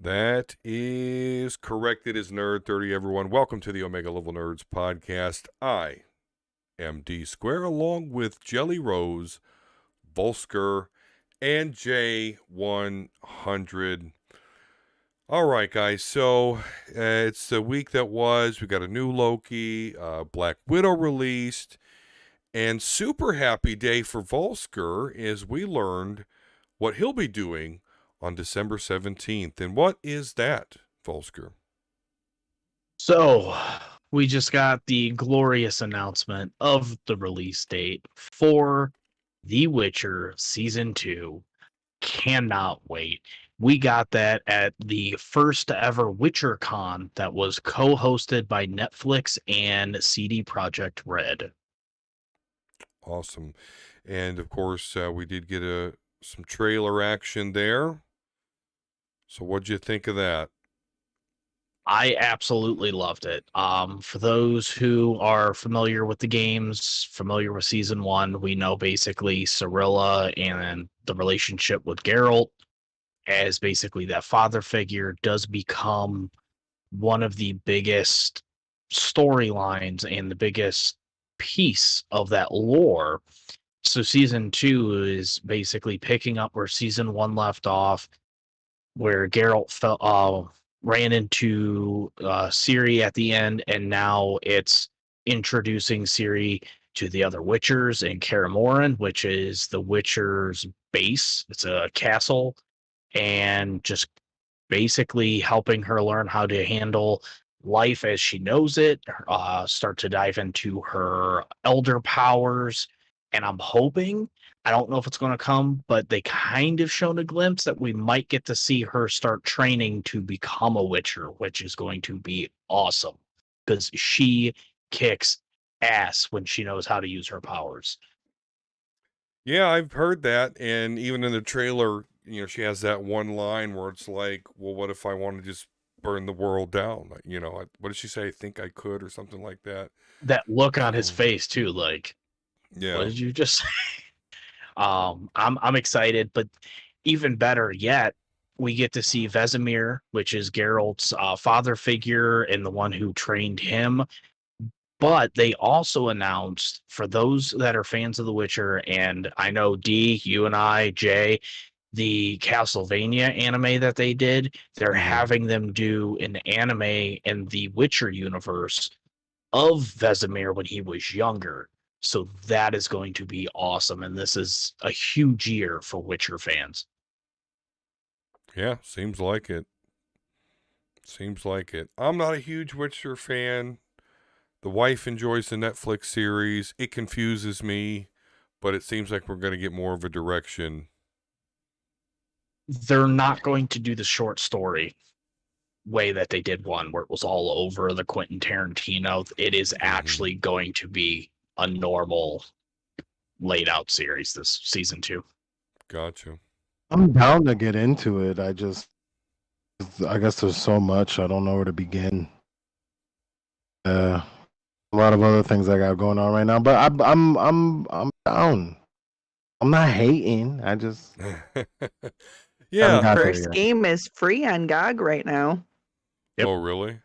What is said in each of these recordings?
That is correct. It is Nerd 30, everyone. Welcome to the Omega Level Nerds podcast. I am D Square, along with Jelly Rose, Volsker, and J-Onehundred. All right, guys. So it's the week that was. We got a new Loki, Black Widow released, and super happy day for Volsker is we learned what he'll be doing on December 17th. And what is that, Volsker? So, we just got the glorious announcement of the release date for The Witcher Season 2. Cannot wait. We got that at the first ever WitcherCon that was co-hosted by Netflix and CD Projekt Red. Awesome. And of course, we did get some trailer action there. So what'd you think of that? I absolutely loved it. For those who are familiar with the games, familiar with Season 1, we know basically Cirilla and the relationship with Geralt as basically that father figure does become one of the biggest storylines and the biggest piece of that lore. So Season 2 is basically picking up where Season 1 left off, where Geralt ran into Ciri at the end, and now it's introducing Ciri to the other Witchers in Kaer Morhen, which is the Witcher's base. It's a castle, and just basically helping her learn how to handle life as she knows it, start to dive into her elder powers. And I'm hoping, I don't know if it's going to come, but they kind of shown a glimpse that we might get to see her start training to become a Witcher, which is going to be awesome because she kicks ass when she knows how to use her powers. Yeah, I've heard that. And even in the trailer, she has that one line where it's like, well, what if I want to just burn the world down? What did she say? I think I could, or something like that. That look on his So, face too, like, what yeah. did you just say? I'm excited, but even better yet, we get to see Vesemir, which is Geralt's father figure and the one who trained him. But they also announced, for those that are fans of The Witcher, and I know D, you and I, Jay, the Castlevania anime that they did, they're having them do an anime in the Witcher universe of Vesemir when he was younger. So that is going to be awesome. And this is a huge year for Witcher fans. Yeah, seems like it. Seems like it. I'm not a huge Witcher fan. The wife enjoys the Netflix series. It confuses me, but it seems like we're going to get more of a direction. They're not going to do the short story way that they did one where it was all over the Quentin Tarantino. It is actually going to be a normal laid out series this season 2. Gotcha. I'm down to get into it. I guess there's so much I don't know where to begin. A lot of other things I got going on right now, but I'm down. I'm not hating. I just yeah. First game is free on GOG right now. Yep. Oh, really?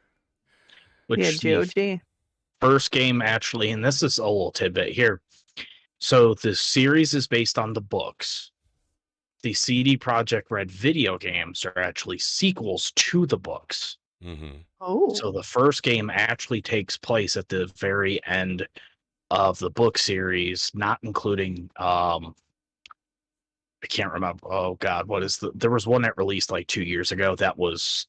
Which yeah, GOG. First game actually, and this is a little tidbit here. So the series is based on the books. The CD Projekt Red video games are actually sequels to the books. Mm-hmm. Oh. So the first game actually takes place at the very end of the book series, not including I can't remember. Oh God, there was one that released like 2 years ago that was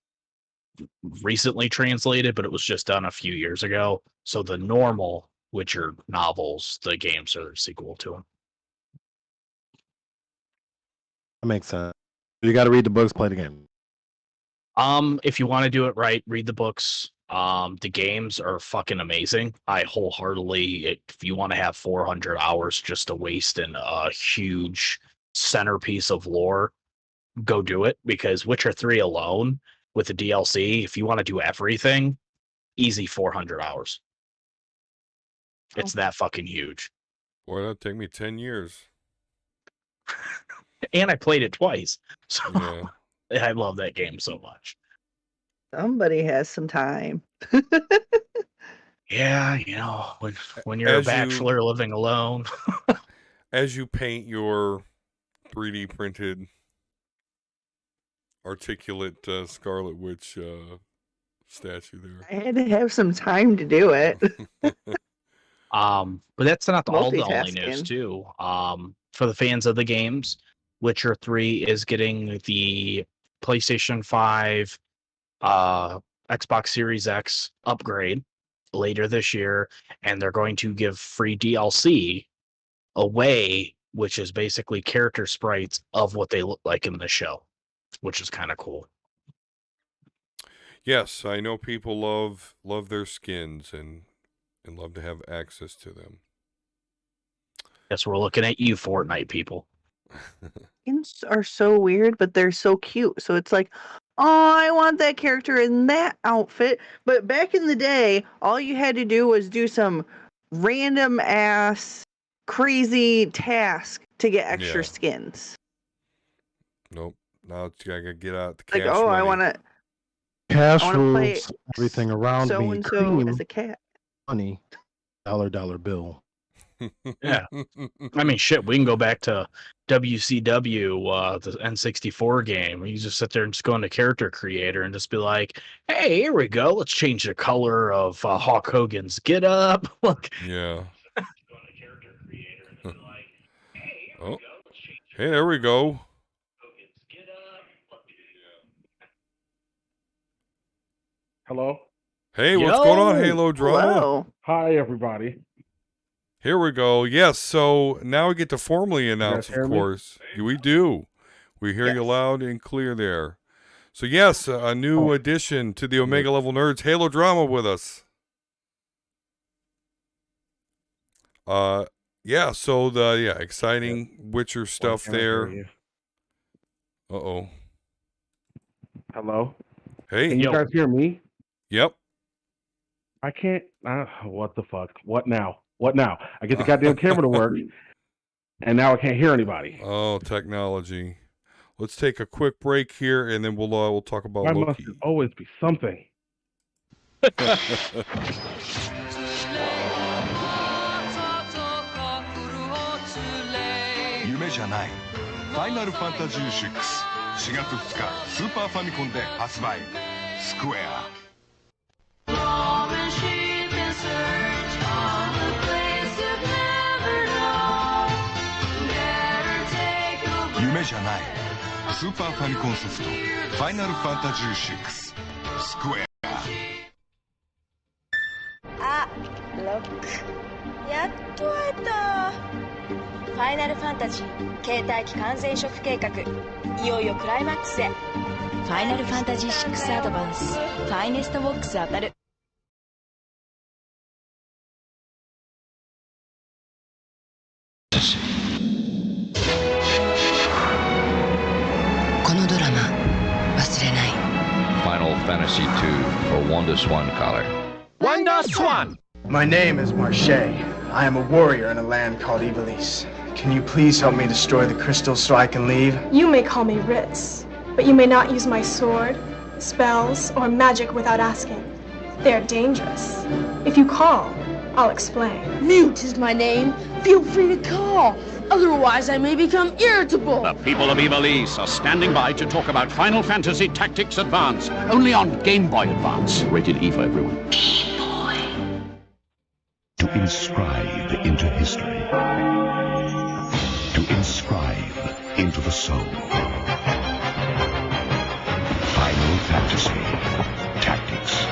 recently translated, but it was just done a few years ago. So the normal Witcher novels, the games are the sequel to them. That makes sense. You got to read the books, play the game. If you want to do it right, read the books. The games are fucking amazing. I wholeheartedly, if you want to have 400 hours just to waste in a huge centerpiece of lore, go do it, because Witcher 3 alone with the DLC, if you want to do everything, easy 400 hours. It's that fucking huge. Boy, that'd take me 10 years. And I played it twice. So Yeah. I love that game so much. Somebody has some time. Yeah, when you're a As you bachelor living alone. as you paint your 3D printed articulate Scarlet Witch statue there. I had to have some time to do it. But that's not all the only news Multitasking. too. For the fans of the games, Witcher 3 is getting the PlayStation 5, Xbox Series X upgrade later this year, and they're going to give free DLC away, which is basically character sprites of what they look like in the show, which is kind of cool. Yes, I know people love their skins and love to have access to them. Guess we're looking at you, Fortnite people. Skins are so weird, but they're so cute. So it's like, oh, I want that character in that outfit. But back in the day, all you had to do was do some random ass crazy task to get extra Yeah. skins. Nope. Now it's gotta get out the Like, cash oh, money. I want to Cash play rules everything around so me. and so Cream, as a cat. money, dollar bill. Yeah. I mean, shit, we can go back to WCW, the N64 game. You just sit there and just go into character creator and just be like, hey, here we go. Let's change the color of Hulk Hogan's get up. Look. Yeah. Oh. Hey, there we go. Hello. Hey, what's going on, Yo! Halo Drama? Hello. Hi, everybody. Here we go. Yes, so now we get to formally guys announce, hear of me? course. We do. We hear you Yes. loud and clear there. So yes, a new addition to the Omega Level Nerds Halo Drama with us. Yeah, so the exciting Witcher stuff Why can't I hear there. you? Uh-oh. Hello. Hey. Can you Yo. guys hear me? Yep. I can't. What the fuck? What now? What now? I get the goddamn camera to work, and now I can't hear anybody. Oh, technology. Let's take a quick break here, and then we'll talk about Why must Loki. it always be something? 夢じゃないファイナルファンタジー6 4月2日スーパーファミコンで発売スクエア夢じゃないスーパーファミコンソフトファイナルファンタジー6スクエアあ、ロック。やっと会えた。ファイナルファンタジー携帯機完全移植計画。いよいよクライマックスへ。ファイナルファンタジー6アドバンス。ファイネストボックス当たる。このドラマ忘れない。 Final Fantasy II for Wonder Swan Collar. Wonder Swan! My name is Marche. I am a warrior in a land called Ivalice. Can you please help me destroy the crystals so I can leave? You may call me Ritz, but you may not use my sword, spells, or magic without asking. They are dangerous. If you call, I'll explain. Mute is my name. Feel free to call. Otherwise, I may become irritable. The people of Ivalice are standing by to talk about Final Fantasy Tactics Advance, only on Game Boy Advance. Rated E for everyone. Game Boy. To inscribe into history. To inscribe into the soul. Final Fantasy Tactics.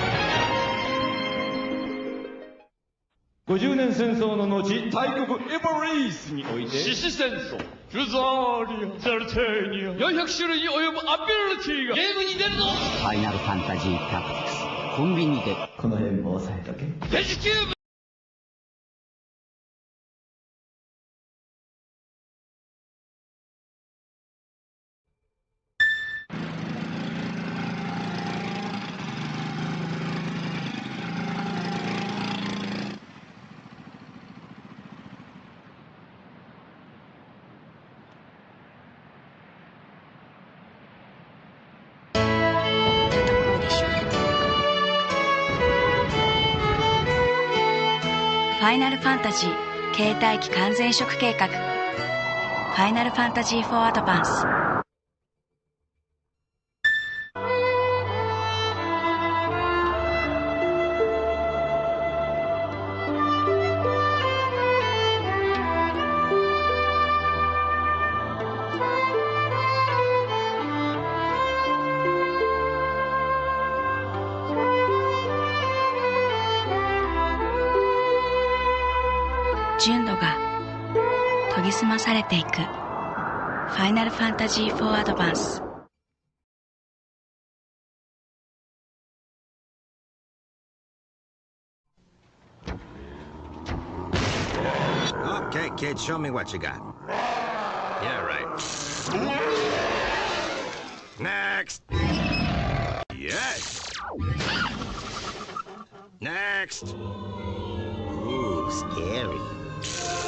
50年戦争の後、大国エボリースにおいて獅子戦争、フザーリア、ザルテーニア、400種類に及ぶアビリティがゲームに出るぞ。ファイナルファンタジータクティクスコンビニでこの辺も押さえとけ。デジキューブ。ファイナルファンタジー携帯機完全移植計画ファイナルファンタジー4アドバンス純度が研ぎ澄まされていくファイナルファンタジー4アドバンスOkay, kid, show me what you got. Yeah, right. Next. Yes. Next. Ooh, scary.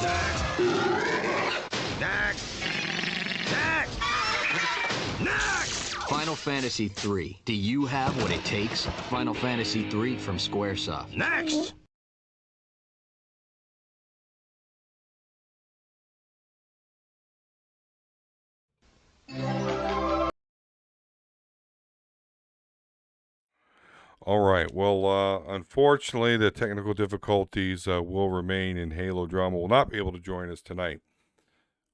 Next. Next. Next. Next. Final Fantasy III. Do you have what it takes? Final Fantasy III from Squaresoft. Next. All right. Well, unfortunately, the technical difficulties will remain, and Halo Drama will not be able to join us tonight.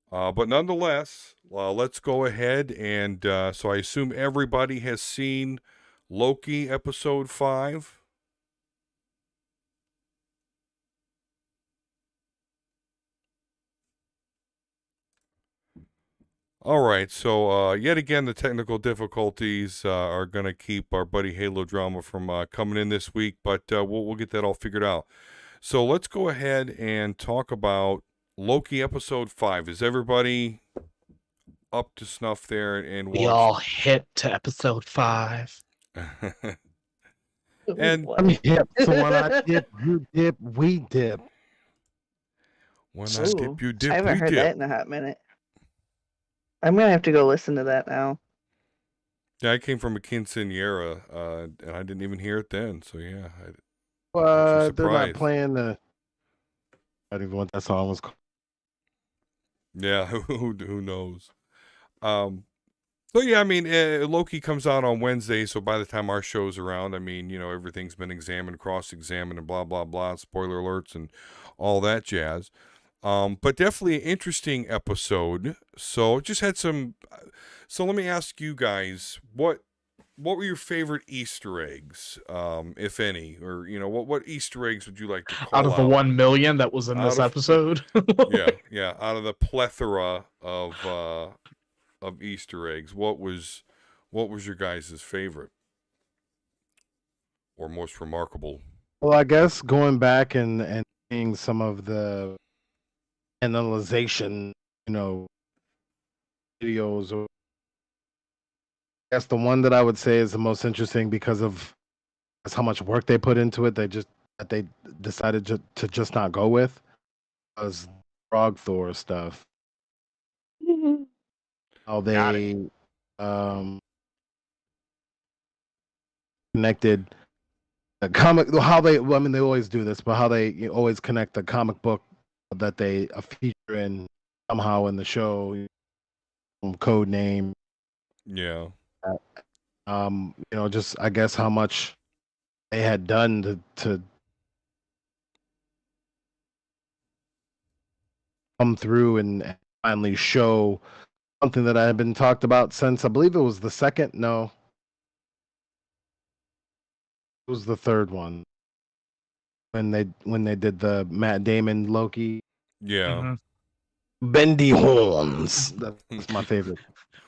But nonetheless, let's go ahead and so I assume everybody has seen Loki episode 5. All right, so yet again, the technical difficulties are going to keep our buddy Halo Drama from coming in this week, but we'll get that all figured out. So let's go ahead and talk about Loki episode 5. Is everybody up to snuff there and We all hit to episode 5. And I'm hip, so when I dip, you dip, we dip. When I dip, you dip, I haven't we heard dip. that in a hot minute. I'm gonna have to go listen to that now. Yeah, I came from a quinceañera, and I didn't even hear it then. So yeah, They're not surprised. playing the. I don't even know what that song was called. Yeah, who knows? So yeah, I mean, Loki comes out on Wednesday, so by the time our show's around, I mean, everything's been examined, cross-examined, and blah blah blah. Spoiler alerts and all that jazz. But definitely an interesting episode. So just had some. So let me ask you guys, what were your favorite Easter eggs, if any, or what Easter eggs would you like to call Out of the 1 million that was in this episode? yeah, out of the plethora of Easter eggs, what was your guys' favorite or most remarkable? Well, I guess going back and seeing some of the analyzation, videos, or I guess the one that I would say is the most interesting because of how much work they put into it. They decided to just not go with was Frog Thor stuff. How they connected the comic, they always do this, but how they always connect the comic book that they feature in somehow in the show, code name. Yeah. Just I guess how much they had done to come through and finally show something that I had been talked about since I believe it was the second. No, it was the third one when they did the Matt Damon Loki. Yeah. Bendy horns. That's my favorite.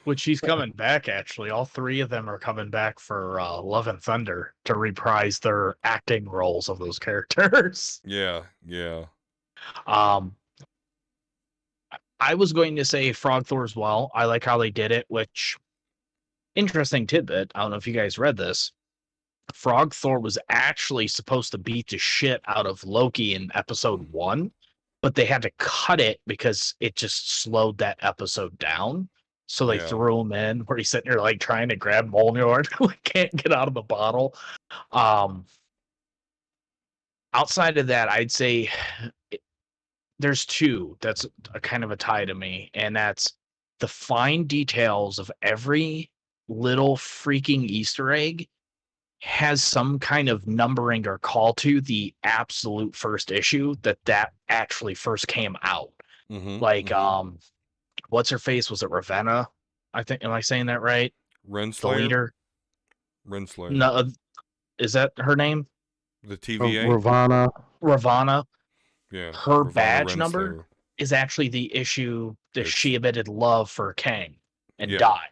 Which he's coming back, actually. All three of them are coming back for Love and Thunder to reprise their acting roles of those characters. Yeah. I was going to say Frog Thor as well. I like how they did it, which, interesting tidbit. I don't know if you guys read this. Frog Thor was actually supposed to beat the shit out of Loki in episode 1, but they had to cut it because it just slowed that episode down. So they threw him in where he's sitting there like trying to grab Mjolnir, like can't get out of the bottle. outside of that, I'd say there's two that's a kind of a tie to me, and that's the fine details of every little freaking Easter egg has some kind of numbering or call to the absolute first issue that actually first came out. Like, what's her face? Was it Ravenna? I think. Am I saying that right? Renslayer? The leader. Renslayer. No, is that her name? The TVA. Ravana. Yeah. Her Ravana badge Renslayer. number is actually the issue that she admitted love for Kang and died.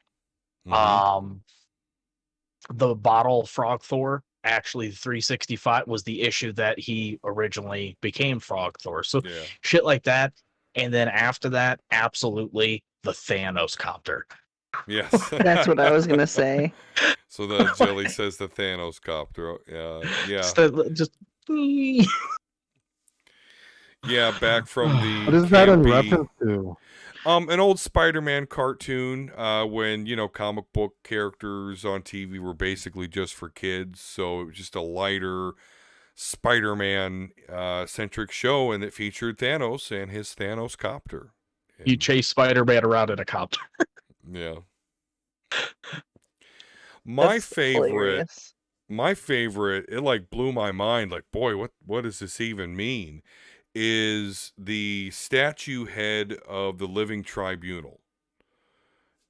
The bottle Frog Thor, actually the 365 was the issue that he originally became Frog Thor. So shit like that. And then after that, absolutely the Thanos copter. Yes. That's what I was gonna say. So the Jelly says the Thanos copter. Yeah. Just yeah, back from the What is that in reference to? An old Spider-Man cartoon when, comic book characters on TV were basically just for kids. So it was just a lighter Spider-Man centric show, and it featured Thanos and his Thanos copter. You chase Spider-Man around in a copter. Yeah. My That's favorite, hilarious. it like blew my mind. Like, boy, what does this even mean? Is the statue head of the Living Tribunal.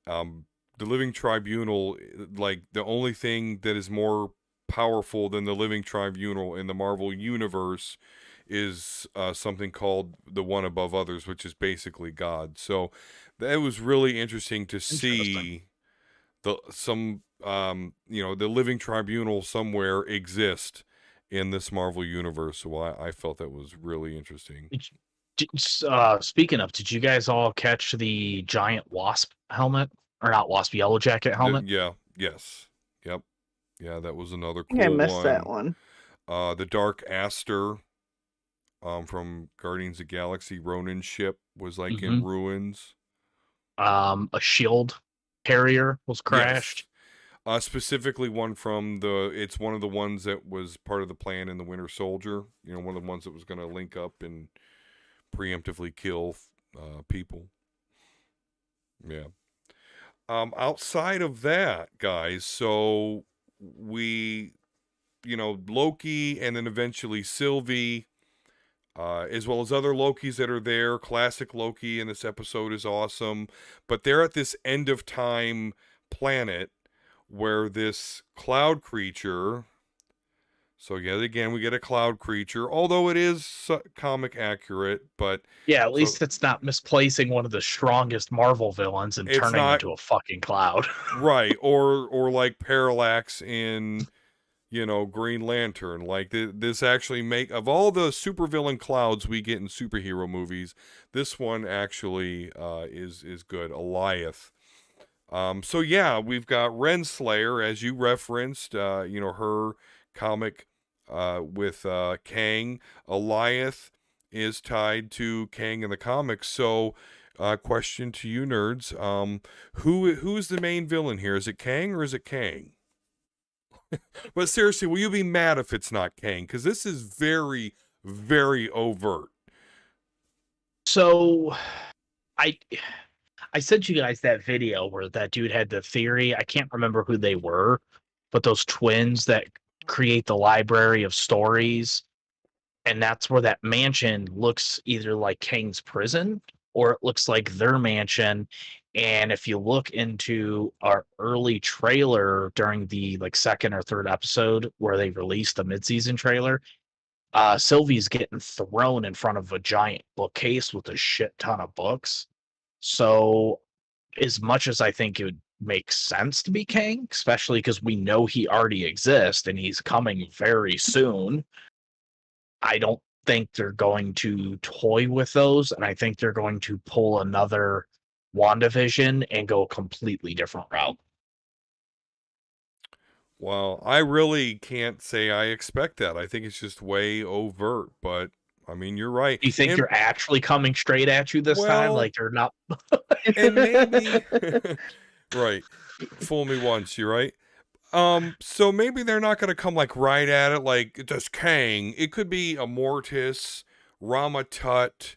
The Living Tribunal, like the only thing that is more powerful than the Living Tribunal in the Marvel Universe is something called the One Above Others, which is basically God. So that was really interesting to see the Living Tribunal somewhere exist in this Marvel Universe. So I felt that was really interesting. Speaking of, did you guys all catch the giant wasp helmet? Or not wasp, yellow jacket helmet? Yes. Yep. Yeah, that was another cool I one. missed that one. The Dark Aster from Guardians of the Galaxy, Ronin ship was like in ruins. A shield carrier was crashed. Yes. Specifically one from it's one of the ones that was part of the plan in the Winter Soldier. One of the ones that was going to link up and preemptively kill people. Yeah. Outside of that, guys, so we, Loki and then eventually Sylvie, as well as other Lokis that are there. Classic Loki in this episode is awesome, but they're at this end of time planet where this cloud creature, so yet again we get a cloud creature, although it is comic accurate, but yeah, at least it's not misplacing one of the strongest Marvel villains and turning into a fucking cloud. Right, or like Parallax in Green Lantern. Like this actually of all the supervillain clouds we get in superhero movies, this one actually is good. Eliath. So yeah, we've got Renslayer, as you referenced, her comic with Kang. Eliath is tied to Kang in the comics. So question to you nerds, who's the main villain here? Is it Kang or is it Kang? But seriously, will you be mad if it's not Kang? Because this is very, very overt. So I sent you guys that video where that dude had the theory. I can't remember who they were, but those twins that create the library of stories. And that's where that mansion looks either like Kang's prison or it looks like their mansion. And if you look into our early trailer during the second or third episode where they released the mid-season trailer, Sylvie's getting thrown in front of a giant bookcase with a shit ton of books. So as much as I think it would make sense to be Kang, especially because we know he already exists and he's coming very soon, I don't think they're going to toy with those, and I think they're going to pull another WandaVision and go a completely different route. Well, I really can't say I expect that. I think it's just way overt, but I mean, you're right. Do you think they're actually coming straight at you this time? Like they're not. And maybe, right. Fool me once, you're right. So maybe they're not going to come like right at it like does Kang. It could be a Mortis, Rama Tut,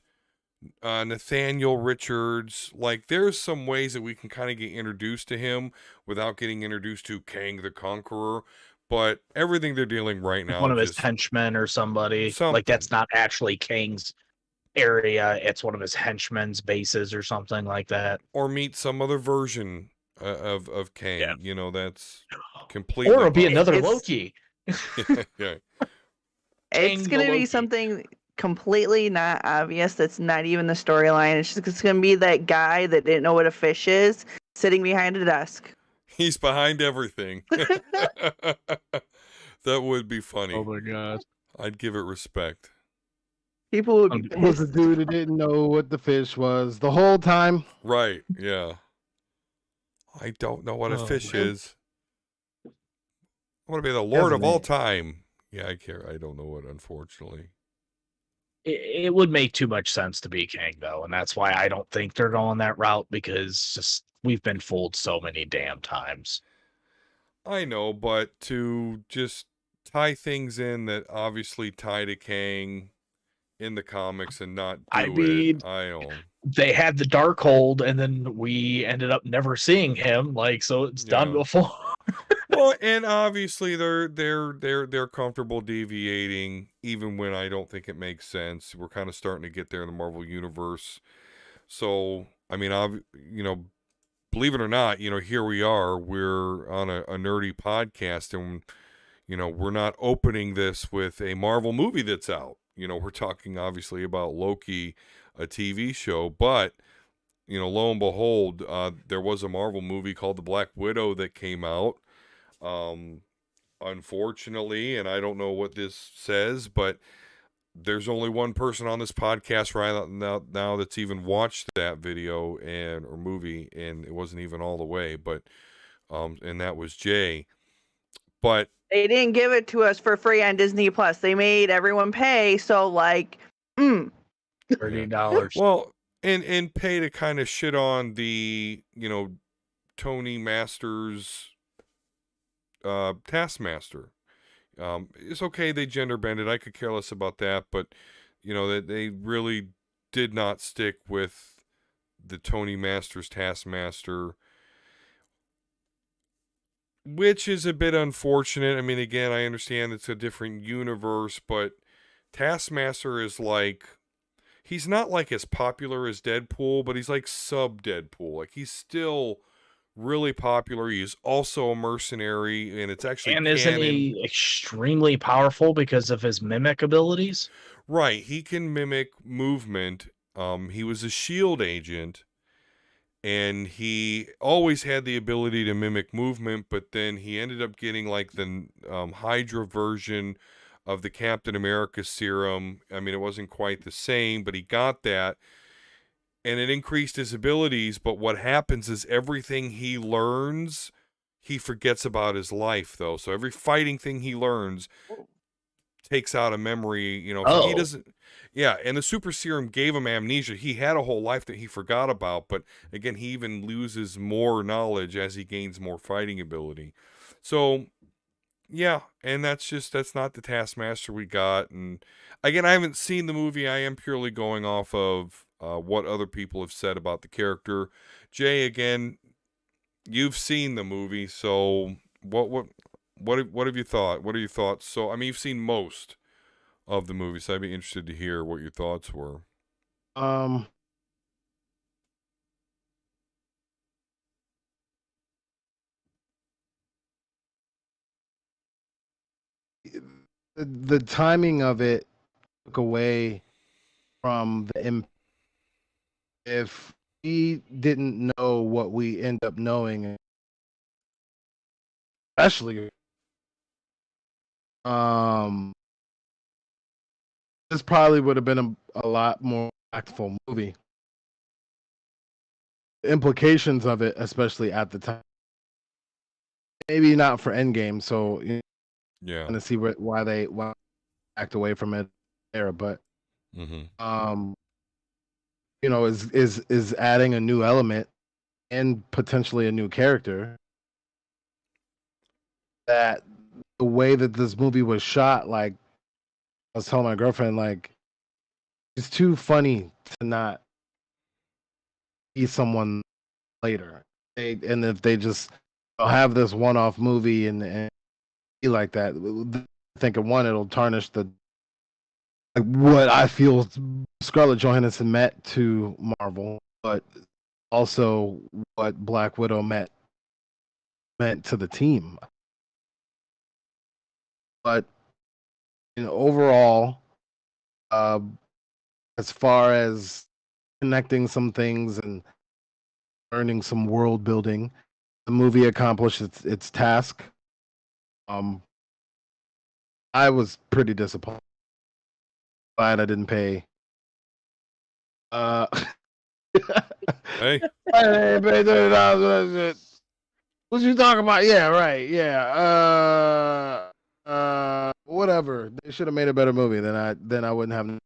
Nathaniel Richards. Like there's some ways that we can kind of get introduced to him without getting introduced to Kang the Conqueror. But everything they're dealing right now, One of his just henchmen or somebody. something. Like that's not actually Kang's area. It's one of his henchmen's bases or something like that. Or meet some other version of Kang. Yeah. You know, that's completely. Or it'll be another Loki. Yeah. It's going to be something completely not obvious. That's not even the storyline. It's going to be that guy that didn't know what a fish is sitting behind a desk. He's behind everything. That would be funny. Oh my god. I'd give it respect. People would be It was a dude who didn't know what the fish was the whole time. Right, yeah. I don't know what a fish is. I want to be the Lord of all time. Yeah, I don't know it, unfortunately. It would make too much sense to be Kang, though, and that's why I don't think they're going that route, because just we've been fooled so many damn times. I know, but to just tie things in that obviously tie to Kang in the comics and not do I don't. They had the Darkhold, and then we ended up never seeing him. Like, so it's done before. Well, and obviously they're comfortable deviating, even when I don't think it makes sense. We're kind of starting to get there in the Marvel universe. So, I mean, believe it or not, here we are. We're on a nerdy podcast, and we're not opening this with a Marvel movie that's out. We're talking obviously about Loki, a TV show, but lo and behold, there was a Marvel movie called The Black Widow that came out. Unfortunately, and I don't know what this says, but there's only one person on this podcast right now that's even watched that video or movie, and it wasn't even all the way, but and that was Jay. But they didn't give it to us for free on Disney Plus. They made everyone pay, so like $30. Well, and pay to kind of shit on the Tony Masters Taskmaster. It's okay they gender bended. I could care less about that, but that they really did not stick with the Tony Masters Taskmaster, which is a bit unfortunate. I mean, again, I understand it's a different universe, but Taskmaster is like, he's not like as popular as Deadpool, but he's like sub Deadpool. Like he's still really popular. He's also a mercenary, and it's actually isn't he extremely powerful because of his mimic abilities? Right, he can mimic movement. He was a SHIELD agent, and he always had the ability to mimic movement, but then he ended up getting like the Hydra version of the Captain America serum. I mean, it wasn't quite the same, but he got that. And it increased his abilities, but what happens is everything he learns, he forgets about his life, though. So every fighting thing he learns takes out a memory, he doesn't. Yeah, and the super serum gave him amnesia. He had a whole life that he forgot about, but again, he even loses more knowledge as he gains more fighting ability. So, yeah, and that's not the Taskmaster we got. And again, I haven't seen the movie. I am purely going off of what other people have said about the character. Jay, again, you've seen the movie, so what have you thought? What are your thoughts? So, I mean, you've seen most of the movie, so I'd be interested to hear what your thoughts were. The timing of it took away from the impact. If we didn't know what we end up knowing, especially this probably would have been a lot more impactful movie. The implications of it, especially at the time, maybe not for Endgame. So yeah, to see why they backed away from it there, but is adding a new element and potentially a new character. that the way that this movie was shot, like I was telling my girlfriend, like it's too funny to not be someone later. And if they just have this one-off movie and be like that, I think one, it'll tarnish the like what I feel Scarlett Johansson meant to Marvel, but also what Black Widow meant to the team. But overall, as far as connecting some things and learning some world building, the movie accomplished its task. I was pretty disappointed. Glad I didn't pay. Hey. I didn't pay $30 for that shit. What you talking about? Yeah, right. Yeah. Whatever. They should have made a better movie than I wouldn't have.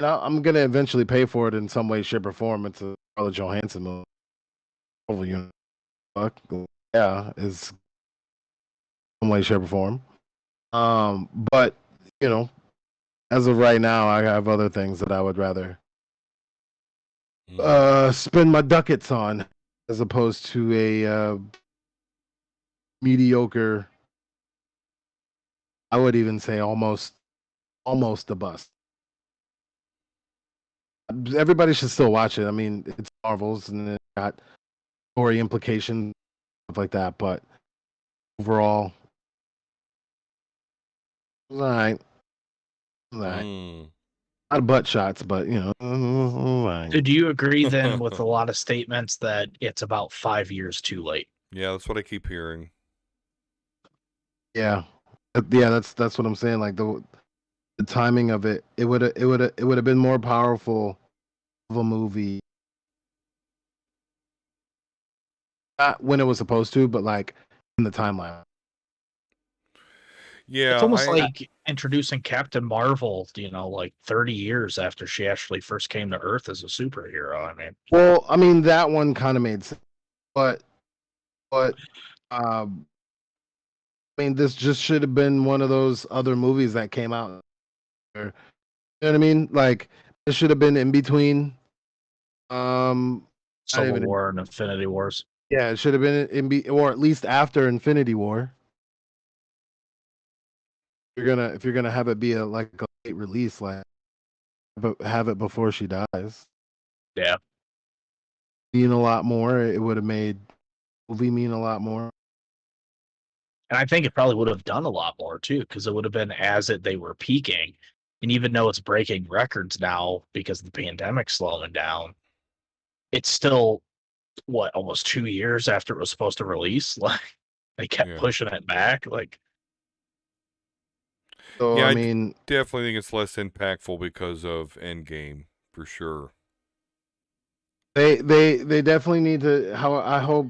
I'm gonna eventually pay for it in some way, shape, or form. It's a Scarlett Johansson movie. Hopefully, fuck yeah, is some way, shape, or form. But as of right now, I have other things that I would rather spend my ducats on, as opposed to a mediocre. I would even say almost a bust. Everybody should still watch it. I mean, it's Marvel's and it got story implications, stuff like that. But overall, it was all right. It was all right. Not butt shots, but all right. So do you agree then with a lot of statements that it's about 5 years too late? Yeah, that's what I keep hearing. Yeah, that's what I'm saying. Like the timing of it, it would have been more powerful of a movie. Not when it was supposed to, but like in the timeline. Yeah, it's almost like introducing Captain Marvel, like 30 years after she actually first came to Earth as a superhero. I mean that one kind of made sense, but I mean, this just should have been one of those other movies that came out. You know what I mean? Like it should have been in between. Civil War and Infinity Wars. Yeah, it should have been or at least after Infinity War. If you're gonna have it be a late release, like have it before she dies. Yeah, mean a lot more. It would have made movie mean a lot more. And I think it probably would have done a lot more too, because it would have been they were peaking. And even though it's breaking records now because the pandemic's slowing down, it's still almost 2 years after it was supposed to release. Like they kept pushing it back. Like, so yeah, I mean, definitely think it's less impactful because of Endgame for sure. They definitely need to. I hope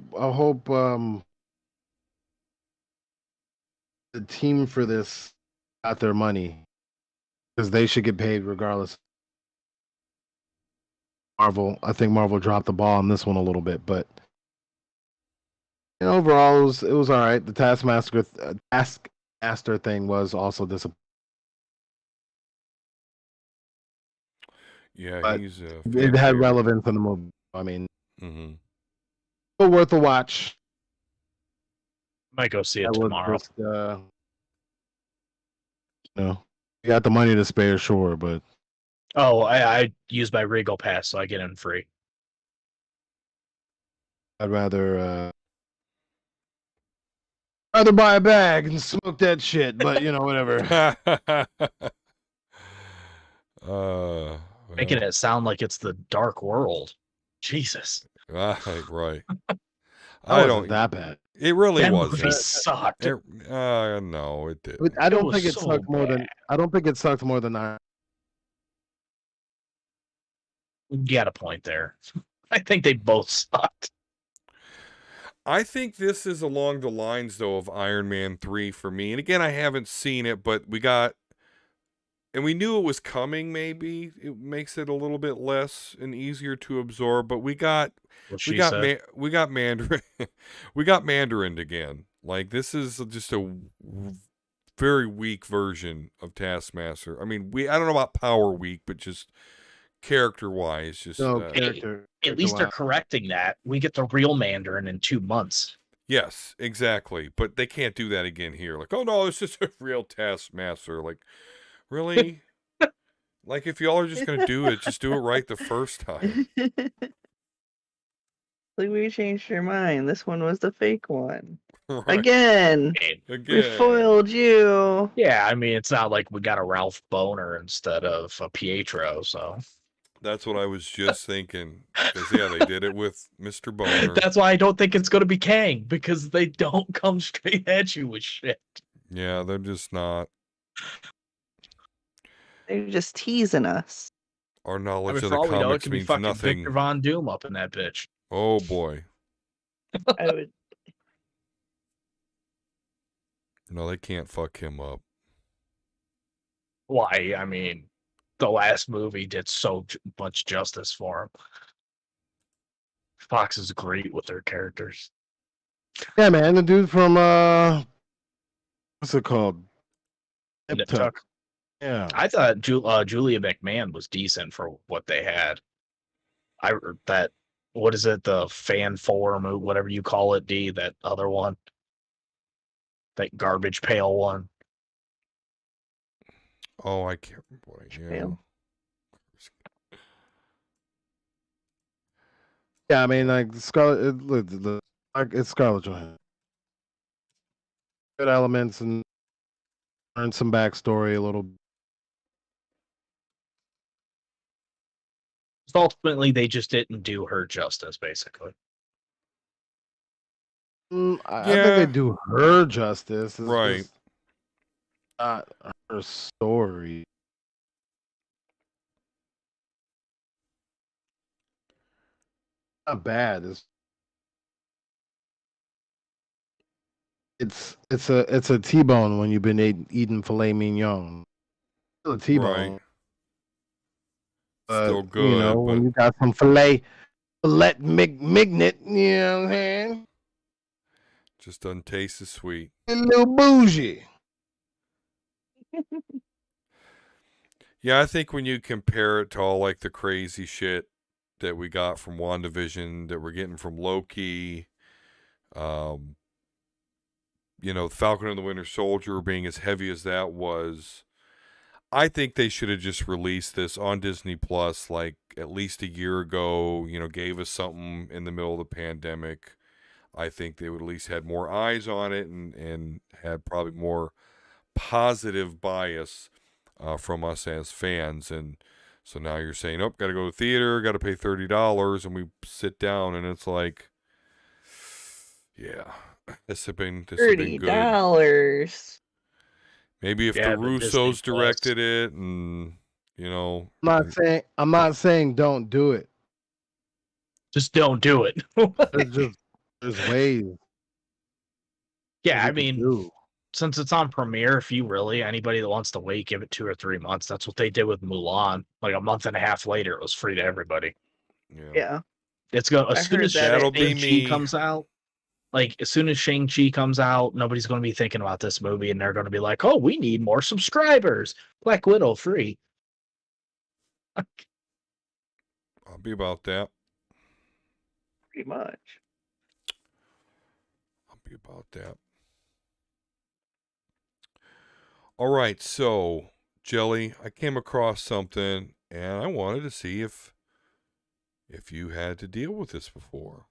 the team for this got their money, because they should get paid regardless. I think Marvel dropped the ball on this one a little bit, but overall it was all right. The Taskmaster thing was also disappointing. Yeah, but he's it had relevance in the movie. I mean, but worth a watch. Might go see it tomorrow. Just, you got the money to spare, sure, but I use my Regal Pass, so I get in free. I'd rather buy a bag and smoke that shit, but whatever. Making it sound like it's the dark world. Jesus. Right. I don't that bad. It really wasn't. Movie sucked. No, it didn't. I don't think it sucked more than. I don't think it sucked more than I. You got a point there. I think they both sucked. I think this is along the lines, though, of Iron Man 3 for me. And again, I haven't seen it, but we got and we knew it was coming. Maybe it makes it a little bit less and easier to absorb. But we got Mandarin, we got Mandarin again. Like, this is just a very weak version of Taskmaster. I mean, I don't know about Power Week, but just character wise, just At least they're correcting that. We get the real Mandarin in 2 months. Yes, exactly. But they can't do that again here. Like, oh no, it's just a real Taskmaster. Like, really? Like, if y'all are just gonna do it, just do it right the first time. Like, we changed your mind. This one was the fake one. Right. Again. We foiled you. Yeah, I mean, it's not like we got a Ralph Boner instead of a Pietro, so. That's what I was just thinking. Because, yeah, they did it with Mr. Boner. That's why I don't think it's going to be Kang, because they don't come straight at you with shit. Yeah, they're just not. They're just teasing us. Our knowledge I mean, of for the all we know, it comics could be means fucking nothing. Victor Von Doom up in that bitch. Oh, boy. I would. No, they can't fuck him up. Why? I mean, the last movie did so much justice for him. Fox is great with their characters. Yeah, man, the dude from what's it called? Nip Tuck. Yeah, I thought Julia McMahon was decent for what they had. What is it? The fan forum or whatever you call it, D, that other one. That garbage pail one. Oh, I can't remember. Yeah. Yeah, I mean, like Scarlett, it's Scarlett Johansson. Good elements and learn some backstory a little. Ultimately, they just didn't do her justice, basically. I think they do her justice. It's right. just not her story. Not bad. It's a T-bone when you've been eating filet mignon. Still a T-bone. Right. Still good. You know, when you got some filet mignet, you know what I'm saying? Just doesn't taste as sweet. A little bougie. Yeah, I think when you compare it to all like the crazy shit that we got from WandaVision, that we're getting from Loki, you know, Falcon and the Winter Soldier being as heavy as that was, I think they should have just released this on Disney Plus like at least a year ago, you know, gave us something in the middle of the pandemic. I think they would at least had more eyes on it and had probably more positive bias from us as fans. And so now you're saying, oh, got to go to the theater, got to pay $30, and we sit down and it's like, yeah, this has been good. $30. Maybe if the Russos directed it, and you know, I'm not saying don't do it. Just don't do it. There's ways. Yeah, I mean, since it's on Premiere, if you really anybody that wants to wait, give it 2 or 3 months. That's what they did with Mulan. Like a month and a half later, it was free to everybody. Yeah. It's going as soon as Shang-Chi comes out. Like, as soon as Shang-Chi comes out, nobody's going to be thinking about this movie, and they're going to be like, oh, we need more subscribers. Black Widow free. I'll be about that. Pretty much. I'll be about that. All right, so, Jelly, I came across something, and I wanted to see if you had to deal with this before.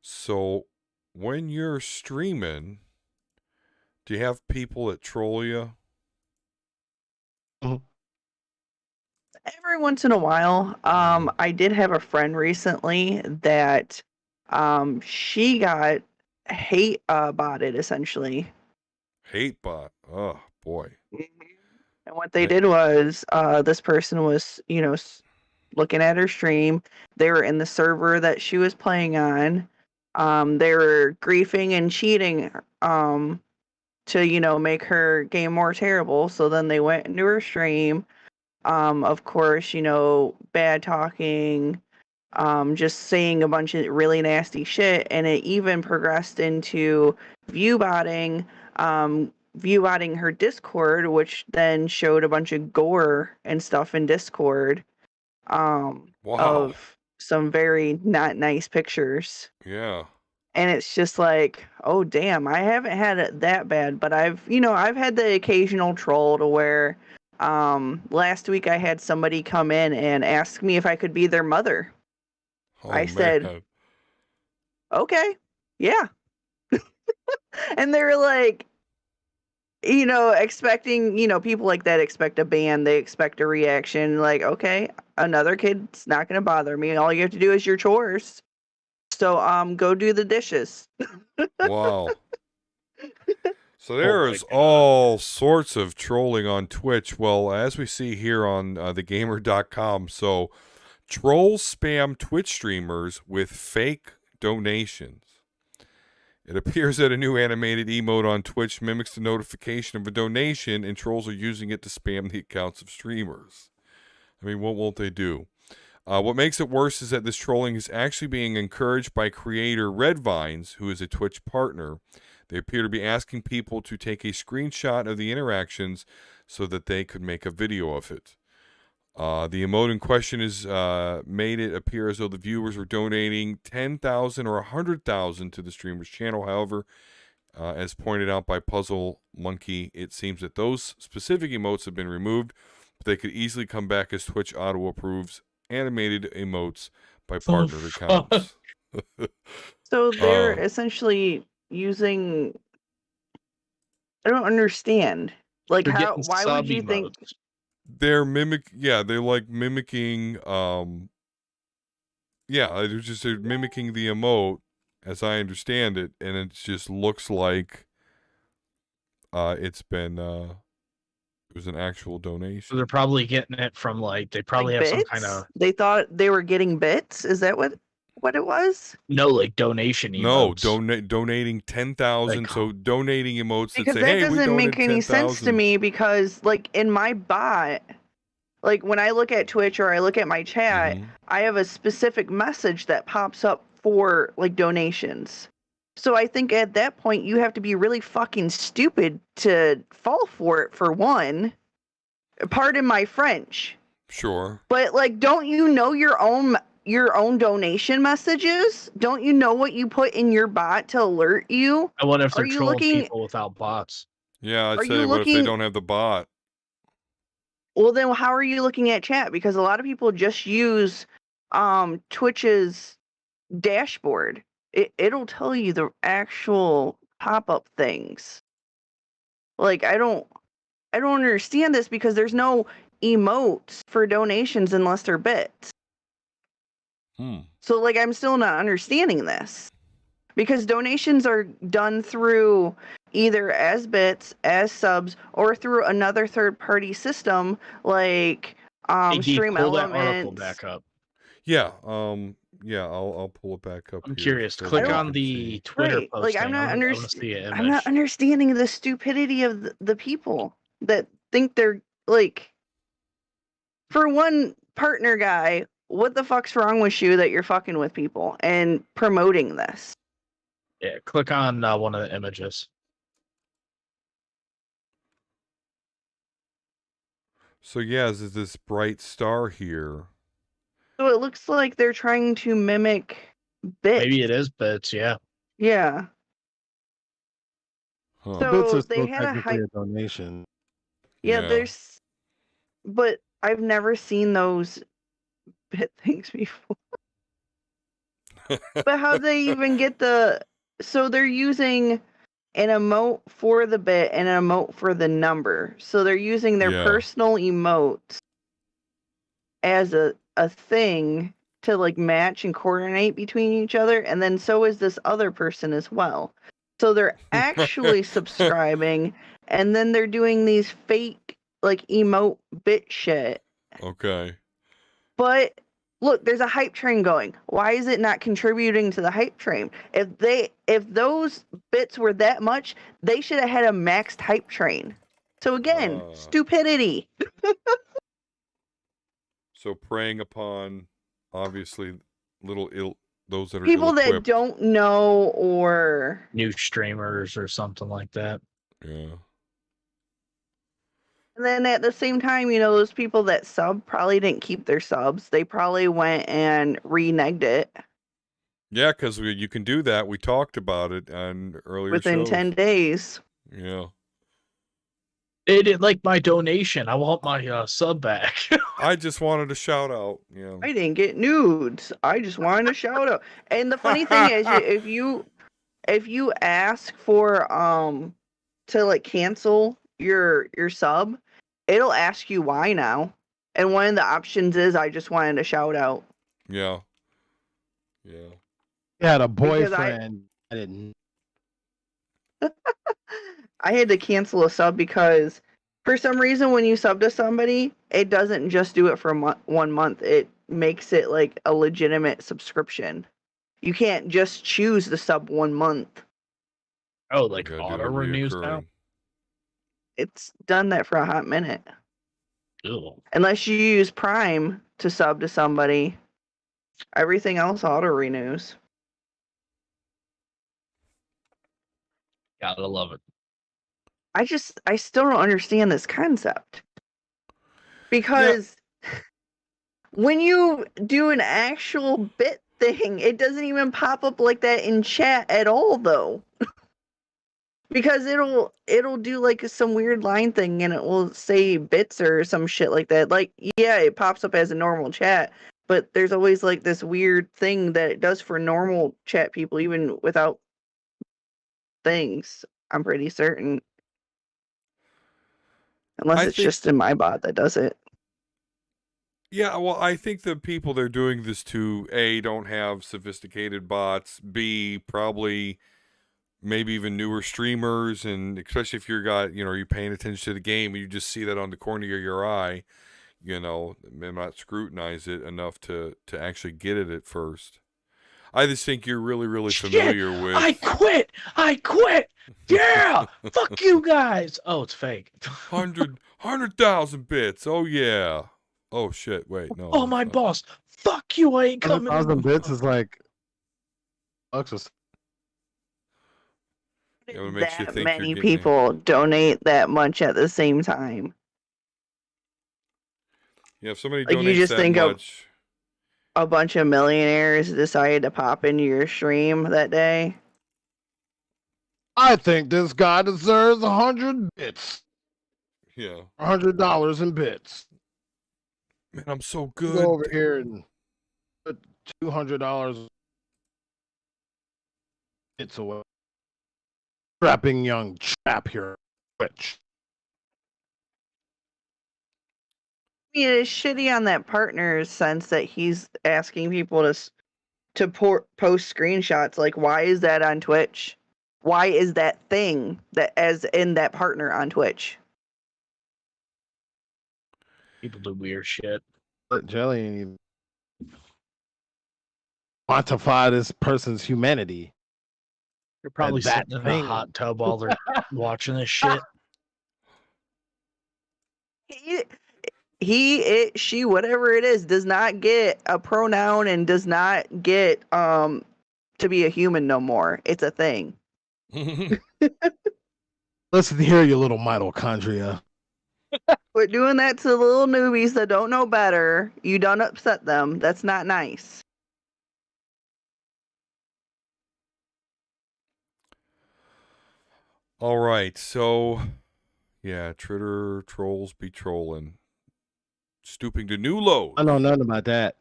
So, when you're streaming, do you have people that troll you? Every once in a while. I did have a friend recently that she got hate botted, essentially. Hate bot? Oh, boy. And what they did was this person was, you know, looking at her stream. They were in the server that she was playing on. They were griefing and cheating to, you know, make her game more terrible. So then they went into her stream. Of course, you know, bad talking, just saying a bunch of really nasty shit, and it even progressed into viewbotting, viewbotting her Discord, which then showed a bunch of gore and stuff in Discord, Wow. of some very not nice pictures. Yeah. And it's just like, oh damn, I haven't had it that bad, but I've had the occasional troll to where, last week I had somebody come in and ask me if I could be their mother. Oh, I said, okay, yeah. And they were like, you know, expecting, you know, people like that expect a ban, they expect a reaction, like, okay, another kid's not gonna bother me. All you have to do is your chores. So go do the dishes. Wow. So there is all sorts of trolling on Twitch. Well, as we see here on thegamer.com, so trolls spam Twitch streamers with fake donations. It appears that a new animated emote on Twitch mimics the notification of a donation, and trolls are using it to spam the accounts of streamers. I mean, what won't they do? What makes it worse is that this trolling is actually being encouraged by creator Redvines, who is a Twitch partner. They appear to be asking people to take a screenshot of the interactions so that they could make a video of it. The emote in question is made it appear as though the viewers were donating 10,000 or 100,000 to the streamer's channel. However, as pointed out by Puzzle Monkey, it seems that those specific emotes have been removed, but they could easily come back as Twitch auto approves animated emotes by partnered accounts. So they're essentially using, I don't understand. Like, They're how, getting why would you sub think emotes. They're mimicking they're mimicking the emote as I understand it, and it just looks like it was an actual donation. So they're probably getting it from they probably like have bits? some kind of They thought they were getting bits? Is that what it was? donation No, emotes. donating 10,000. So donating emotes Because that say, that "Hey, we doesn't donated make any sense to 10,000." me, because like in my bot, like when I look at Twitch or I look at my chat, I have a specific message that pops up for like donations. So I think at that point you have to be really fucking stupid to fall for it, for one. Pardon my French. Sure. But like, don't you know your own donation messages? Don't you know what you put in your bot to alert you? I wonder if they're Are you trolling looking? people without bots. Yeah, I'd Are say, you what if they looking- don't have the bot? Well, then how are you looking at chat? Because a lot of people just use Twitch's dashboard. It'll tell you the actual pop-up things. Like, I don't understand this, because there's no emotes for donations unless they're bits. So like, I'm still not understanding this, because donations are done through either as bits, as subs, or through another third-party system like Hey, Dee, Stream pull that article Elements. back up. Yeah, I'll pull it back up. I'm here curious. so Click that on you can the see. Twitter Right, posting. like I'm not I want to see an I'm image. not understanding the stupidity of the people that think they're like, for one, partner guy, what the fuck's wrong with you that you're fucking with people and promoting this? Yeah, click on one of the images. So yeah, there's this bright star here. So it looks like they're trying to mimic bits. Maybe it is bits, yeah. Yeah. Huh. So Bits are they still had a technically high. a donation. Yeah, there's, but I've never seen those bit things before. But how they even get the? So they're using an emote for the bit and an emote for the number. So they're using their Yeah. personal emotes as a thing to like match and coordinate between each other, and then so is this other person as well. So they're actually subscribing, and then they're doing these fake like emote bit shit. Okay. But look, there's a hype train going. Why is it not contributing to the hype train? If those bits were that much, they should have had a maxed hype train. So again, stupidity. So preying upon, obviously, those that are People that ill-equipped. don't know or new streamers or something like that. Yeah. And then at the same time, those people that sub probably didn't keep their subs. They probably went and reneged it. Yeah, because you can do that. We talked about it on earlier within shows. 10 days. Yeah. They didn't like my donation. I want my sub back. I just wanted a shout out. Yeah. I didn't get nudes. I just wanted a shout out. And the funny thing is, if you ask for to like cancel your sub, it'll ask you why now. And one of the options is I just wanted a shout out. Yeah. Yeah. You had a boyfriend. I didn't. I had to cancel a sub because for some reason when you sub to somebody, it doesn't just do it for 1 month. It makes it like a legitimate subscription. You can't just choose the sub 1 month. Oh, like auto renews now? It's done that for a hot minute. Ew. Unless you use Prime to sub to somebody, everything else auto renews. Gotta love it. I still don't understand this concept. Because when you do an actual bit thing, it doesn't even pop up like that in chat at all though. Because it'll do like some weird line thing and it will say bits or some shit like that. Like, yeah, it pops up as a normal chat, but there's always like this weird thing that it does for normal chat people even without things. I'm pretty certain. Unless it's just in my bot that does it. Yeah, well, I think the people they're doing this to, A, don't have sophisticated bots, B, probably maybe even newer streamers, and especially if you're paying attention to the game and you just see that on the corner of your eye, may not scrutinize it enough to actually get it at first. I just think you're really, really familiar with. I quit. Yeah. Fuck you guys. Oh, it's fake. 100,000 bits. Oh yeah. Oh shit. Wait, no. Oh, my boss. Fuck you. I ain't coming. 100,000 bits is like bucks. It makes you That think many you're getting people donate that much at the same time. Yeah, if somebody Like, donates you just that think much. a bunch of millionaires decided to pop into your stream that day. I think this guy deserves 100 bits. Yeah. $100 in bits. Man, I'm so good. Go over here and put $200 bits away. Strapping young chap here. Twitch. I mean, it's shitty on that partner's sense that he's asking people to post screenshots. Like, why is that on Twitch? Why is that thing that as in that partner on Twitch? People do weird shit. But Jelly ain't even quantify this person's humanity. You're probably that sitting in thing. a hot tub while they're watching this shit. He, it, she, whatever it is, does not get a pronoun and does not get to be a human no more. It's a thing. Listen here, you little mitochondria. Quit doing that to the little newbies that don't know better. You don't upset them. That's not nice. All right, so yeah, Twitter trolls be trolling, stooping to new lows. I know nothing about that.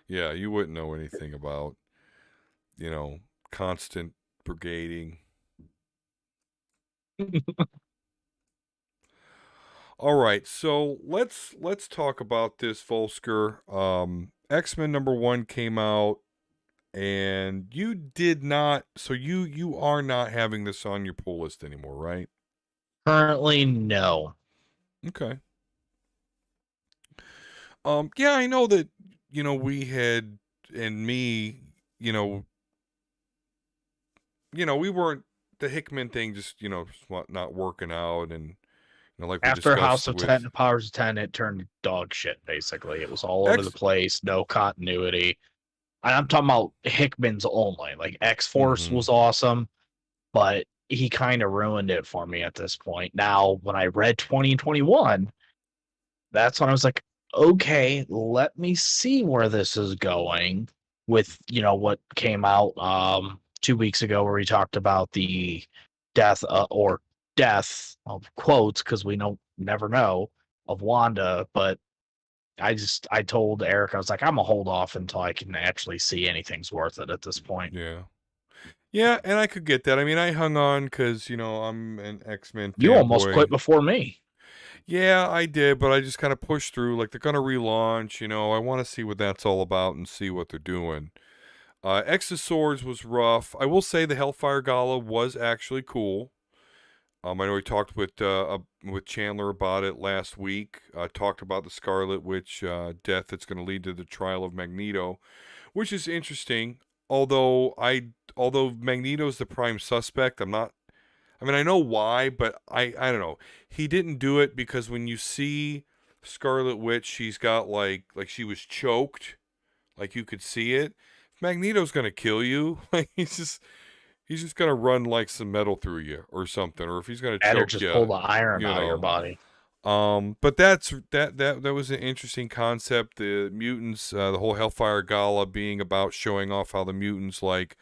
Yeah, you wouldn't know anything about, constant brigading. All right, so let's talk about this, Volsker. X-Men #1 came out, and you did not. So you are not having this on your pull list anymore, right? Currently, no. Okay. Yeah, I know that we had, and me, we weren't, the Hickman thing just, not working out, and like we After House discussed of with 10, Powers of 10, it turned dog shit, basically. It was all over the place, no continuity. And I'm talking about Hickman's only. Like, X-Force was awesome, but he kind of ruined it for me at this point. Now, when I read 2021, that's when I was like, okay, let me see where this is going with, what came out 2 weeks ago, where we talked about the death of quotes, because we never know, of Wanda. But I told Eric, I was like, I'm gonna hold off until I can actually see anything's worth it at this point. Yeah, and I could get that. I mean, I hung on because, I'm an X-Men fanboy. You almost quit before me. Yeah, I did, but I just kind of pushed through. Like, they're going to relaunch, I want to see what that's all about and see what they're doing. X of Swords was rough. I will say the Hellfire Gala was actually cool. I know we talked with Chandler about it last week. Talked about the Scarlet Witch death that's going to lead to the trial of Magneto, which is interesting. Although Magneto's the prime suspect, I know why, but I don't know. He didn't do it because when you see Scarlet Witch, she's got like she was choked, like you could see it. Magneto's gonna kill you. Like he's just gonna run like some metal through you or something, or if he's gonna choke just you, pull the iron out of your body. But that was an interesting concept. The mutants, the whole Hellfire Gala being about showing off how the mutants like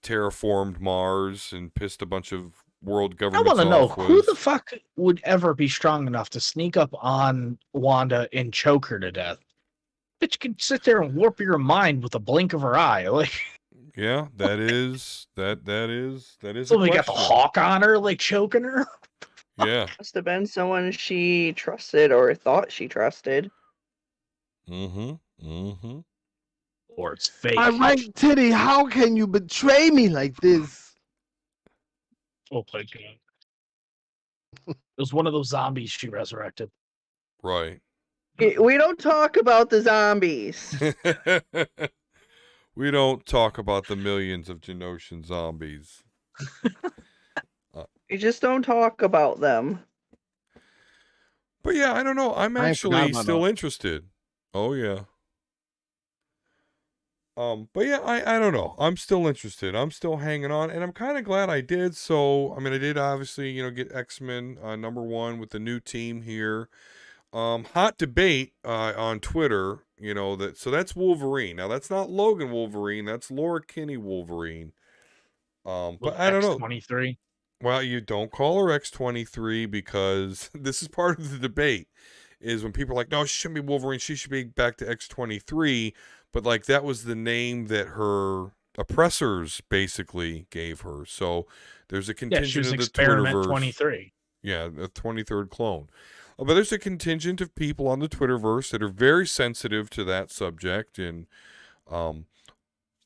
terraformed Mars and pissed a bunch of world governments off. I want to know who the fuck would ever be strong enough to sneak up on Wanda and choke her to death. Bitch can sit there and warp your mind with a blink of her eye. Like, yeah, that is. So we got the hawk on her, like choking her. Yeah. Must have been someone she trusted or thought she trusted. Or it's fake. My right titty, how can you betray me like this? Oh my god. It was one of those zombies she resurrected. Right. We don't talk about the zombies. We don't talk about the millions of Genoshan zombies. We just don't talk about them. But yeah, I don't know. I'm actually still interested. Oh yeah. But yeah, I don't know. I'm still interested. I'm still hanging on, and I'm kind of glad I did. So, I mean, I did obviously, get X-Men #1 with the new team here. Hot debate on Twitter, so that's Wolverine. Now that's not Logan Wolverine, that's Laura Kinney Wolverine. But I don't know. X-23. Well, you don't call her X-23 because this is part of the debate. Is when people are like, no, she shouldn't be Wolverine, she should be back to X-23. But like that was the name that her oppressors basically gave her. So there's a contingent of the Twitterverse. 23. Yeah, the 23rd clone. But there's a contingent of people on the Twitterverse that are very sensitive to that subject, and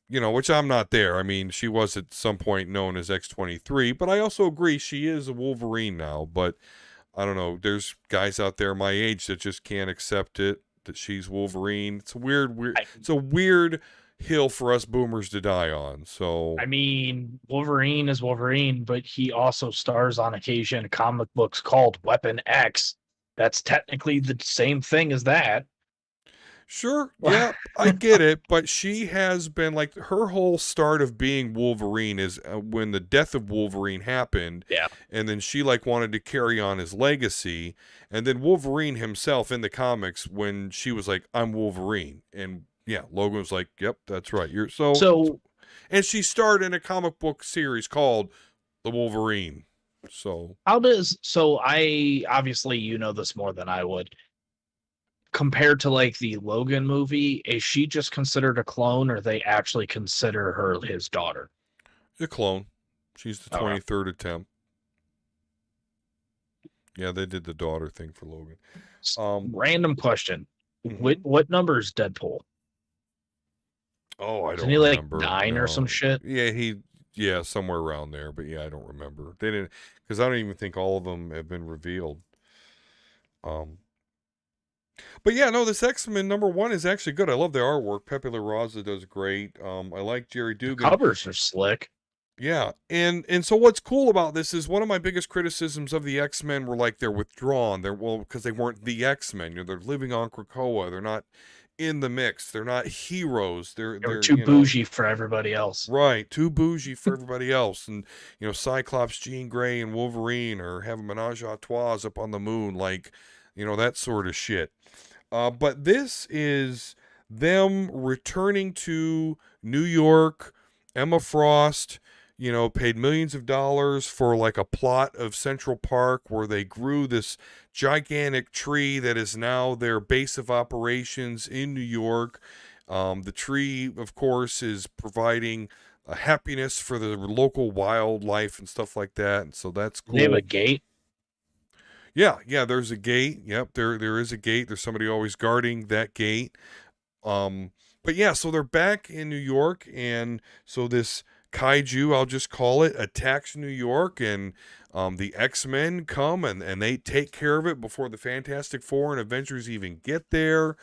which I'm not there. I mean, she was at some point known as X-23, but I also agree she is a Wolverine now. But I don't know. There's guys out there my age that just can't accept it, that she's Wolverine. It's a weird hill for us boomers to die on. So I mean, Wolverine is Wolverine, but he also stars on occasion in comic books called Weapon X. That's technically the same thing as that. Sure, yeah, I get it, but she has been like her whole start of being Wolverine is when the death of Wolverine happened. Yeah, and then she like wanted to carry on his legacy, and then Wolverine himself in the comics when she was like, "I'm Wolverine," and yeah, Logan was like, "Yep, that's right." You're so, and she starred in a comic book series called The Wolverine. So I obviously this more than I would. Compared to like the Logan movie, is she just considered a clone, or they actually consider her his daughter? A clone. She's the 23rd attempt. Yeah, they did the daughter thing for Logan. Random question: what number is Deadpool? Oh, I don't Isn't he remember. Like 9 or some shit? Yeah, somewhere around there. But yeah, I don't remember. They didn't, because I don't even think all of them have been revealed. But yeah, no, this X-Men #1 is actually good. I love the artwork. Pepe Larraza does great. I like Jerry Duggan. Covers are slick. Yeah, and so what's cool about this is one of my biggest criticisms of the X-Men were like they're withdrawn. Because they weren't the X-Men. They're living on Krakoa. They're not in the mix. They're not heroes. They're too bougie for everybody else. Right, too bougie for everybody else. And Cyclops, Jean Grey, and Wolverine are having menage a trois up on the moon, like that sort of shit. But this is them returning to New York. Emma Frost, paid millions of dollars for like a plot of Central Park where they grew this gigantic tree that is now their base of operations in New York. The tree, of course, is providing happiness for the local wildlife and stuff like that. And so that's cool. They have a gate. Yeah, there's a gate. Yep, there is a gate. There's somebody always guarding that gate. But yeah, so they're back in New York, and so this kaiju, I'll just call it, attacks New York, and the X-Men come and they take care of it before the Fantastic Four and Avengers even get there.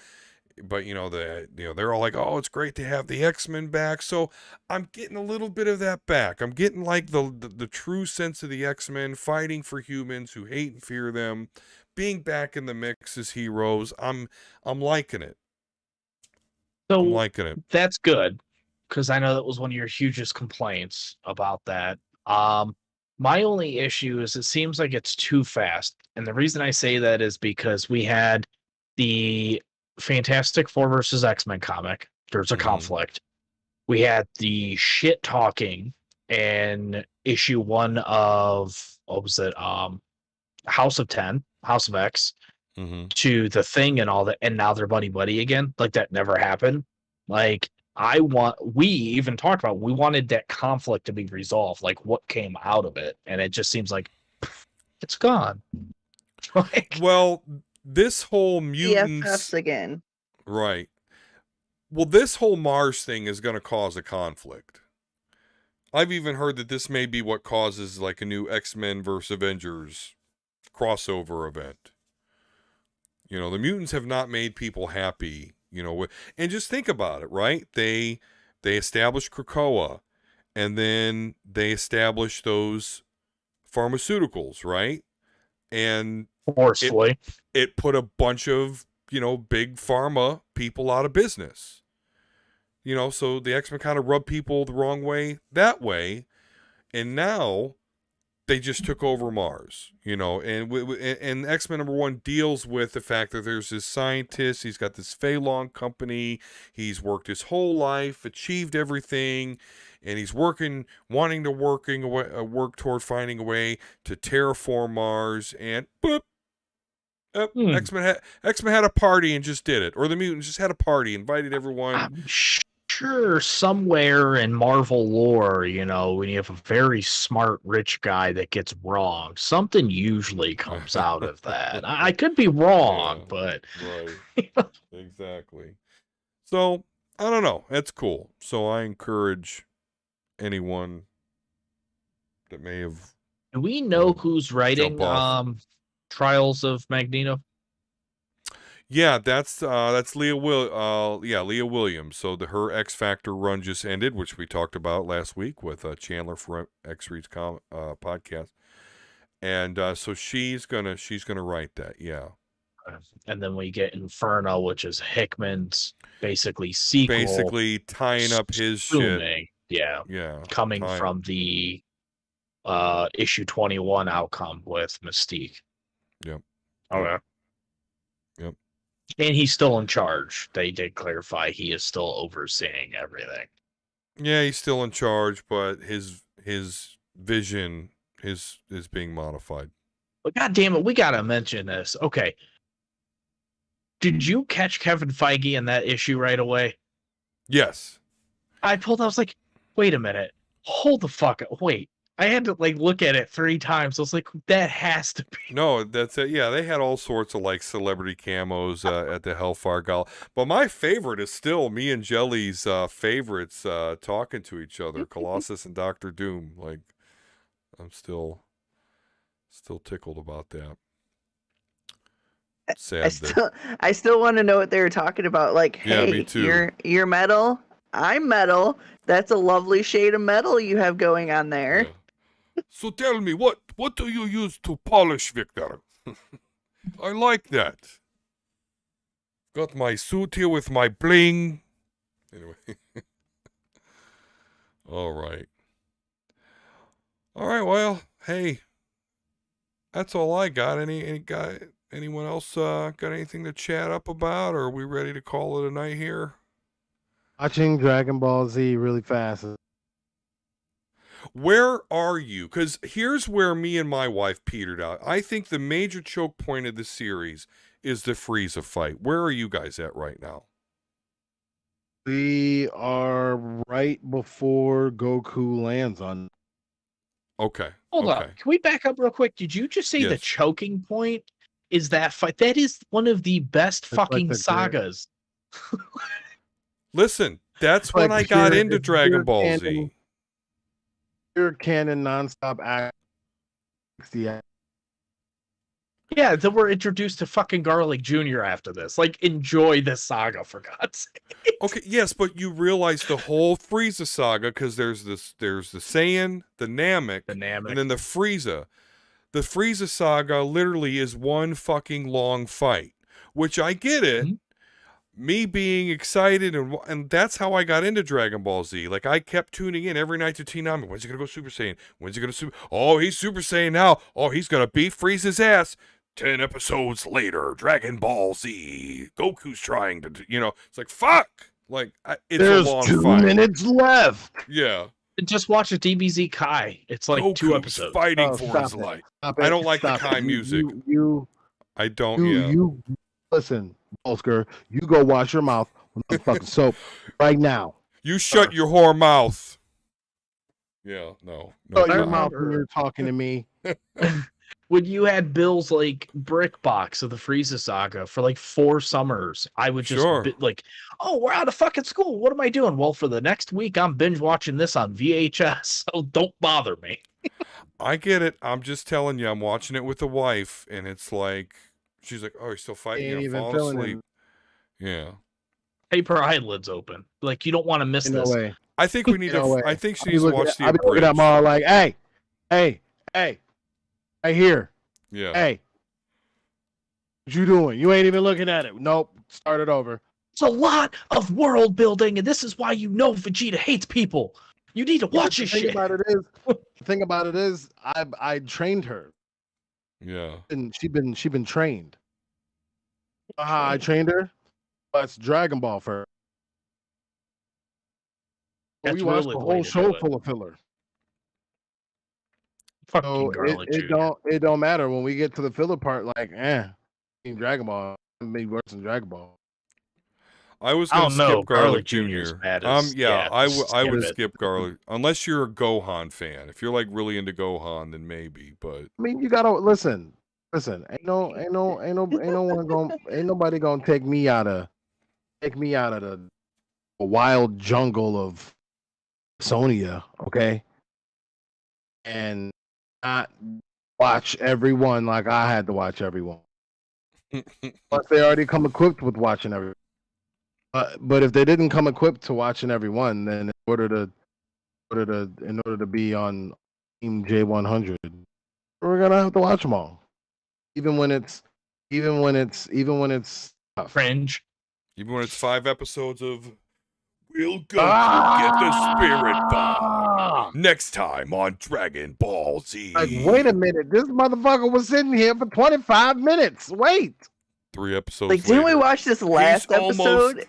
But they're all like, "Oh, it's great to have the X-Men back." So I'm getting a little bit of that back. I'm getting like the true sense of the X-Men fighting for humans who hate and fear them, being back in the mix as heroes. I'm liking it. So I'm liking it. That's good, because I know that was one of your hugest complaints about that. My only issue is it seems like it's too fast. And the reason I say that is because we had the Fantastic Four versus X-Men comic. There's a conflict. We had the shit talking in issue 1 of, what was it? House of X, to the Thing and all that, and now they're buddy again. Like, that never happened. Like, we even talked about, we wanted that conflict to be resolved, like what came out of it, and it just seems like it's gone. Well, this whole mutants BFFs again. Right. Well, this whole Mars thing is going to cause a conflict. I've even heard that this may be what causes like a new X-Men versus Avengers crossover event. The mutants have not made people happy, and just think about it, right? They established Krakoa, and then they established those pharmaceuticals, right? And forcefully it put a bunch of big pharma people out of business. So the X-Men kind of rubbed people the wrong way that way, and now they just took over Mars. And X-Men #1 deals with the fact that there's this scientist. He's got this Phelan company. He's worked his whole life, achieved everything, and he's wanting to work toward finding a way to terraform Mars. And boop. X-Men had a party and just did it, or the mutants just had a party, invited everyone. I'm sure somewhere in Marvel lore, when you have a very smart rich guy that gets wrong, something usually comes out of that. I could be wrong, but right, exactly. So I don't know. That's cool. So I encourage anyone that may have. Do we know who's writing Trials of Magneto? Yeah, that's Leah Leah Williams. So her X Factor run just ended, which we talked about last week with Chandler from X Reads podcast, and so she's gonna write that. Yeah, and then we get Inferno, which is Hickman's basically sequel, basically tying up his shit. Yeah, coming from the issue 21 outcome with Mystique. Yep. Okay. Yep. And he's still in charge. They did clarify he is still overseeing everything. Yeah, he's still in charge, but his vision is being modified. But God damn it, we gotta mention this. Okay. Did you catch Kevin Feige in that issue right away? Yes. I was like, wait a minute. Hold the fuck up. Wait. I had to look at it 3 times. I was like, that has to be. No, that's it. Yeah, they had all sorts of celebrity camos at the Hellfire Gala. But my favorite is still me and Jelly's favorites talking to each other, Colossus and Dr. Doom. I'm still tickled about that. sad that. I still want to know what they were talking about. Like, Yeah, me hey, too. you're metal. I'm metal. That's a lovely shade of metal you have going on there. Yeah. So tell me, what do you use to polish, Victor? I like that. Got my suit here with my bling. Anyway. All right. All right, well, hey. That's all I got. Anyone else got anything to chat up about, or are we ready to call it a night here? Watching Dragon Ball Z really fast. Where are you? Because here's where me and my wife petered out. I think the major choke point of the series is the Frieza fight. Where are you guys at right now? We are right before Goku lands on. Okay. Hold up. Can we back up real quick? Did you just say the Yes. choking point is that fight? That is one of the best fucking sagas. Listen, that's when I got into Dragon Ball Z. Pure canon nonstop act. Yeah, then we're introduced to fucking Garlic Jr. after this. Like, enjoy this saga, for God's sake. Okay, yes, but you realize the whole Frieza saga, because there's the Saiyan, the Namek, and then the Frieza. The Frieza saga literally is one fucking long fight, which I get it. Me being excited, and that's how I got into Dragon Ball Z. Like, I kept tuning in every night to Toonami. When's he gonna go Super Saiyan? When's he gonna Super? Oh, he's Super Saiyan now. Oh, he's gonna beat Frieza's ass. 10 episodes later, Dragon Ball Z. Goku's trying to, it's like, fuck. Like, it's There's a long 2 fight. minutes left. Yeah. Just watch a DBZ Kai. It's like Goku's 2 episodes. fighting for his life. I don't like the Kai music. I don't. You listen, Bolsker. You go wash your mouth with the fucking soap right now. You shut your whore mouth. Yeah, no. Shut your mouth when you're talking to me. When you had Bill's like brick box of the Frieza saga for like 4 summers, I would just be oh, we're out of fucking school. What am I doing? Well, for the next week, I'm binge watching this on VHS. So don't bother me. I get it. I'm just telling you, I'm watching it with the wife, and it's like, she's like, oh, you're still fighting? Ain't You're even falling feeling asleep. Yeah. Keep her eyelids open. Like, you don't want to miss this. Way. I think we need to. I think she needs to watch the I'll be looking at Mara like, hey, right here. Yeah. Hey, what you doing? You ain't even looking at it. Nope. Start it over. It's a lot of world building, and this is why you know Vegeta hates people. You need to watch this shit. The thing about it is, I trained her. Yeah. And she been trained. I trained her. That's Dragon Ball first. We watched the whole show full of filler. So it don't matter when we get to the filler part. Like, Dragon Ball made worse than Dragon Ball. I was going to skip Garlic Jr. Yeah, I would skip Garlic unless you're a Gohan fan. If you're like really into Gohan, then maybe. But I mean, you gotta listen. Ain't nobody gonna take me out of the wild jungle of Sonia, okay? And not watch everyone like I had to watch everyone. Plus, they already come equipped with watching everyone. But if they didn't come equipped to watching everyone, then in order to be on Team J-Onehundred, we're gonna have to watch them all, even when it's tough. Fringe. Even when it's 5 episodes of We'll go get the spirit bomb next time on Dragon Ball Z. Like, wait a minute, this motherfucker was sitting here for 25 minutes. Wait. 3 episodes. Like, didn't we watch this last He's episode?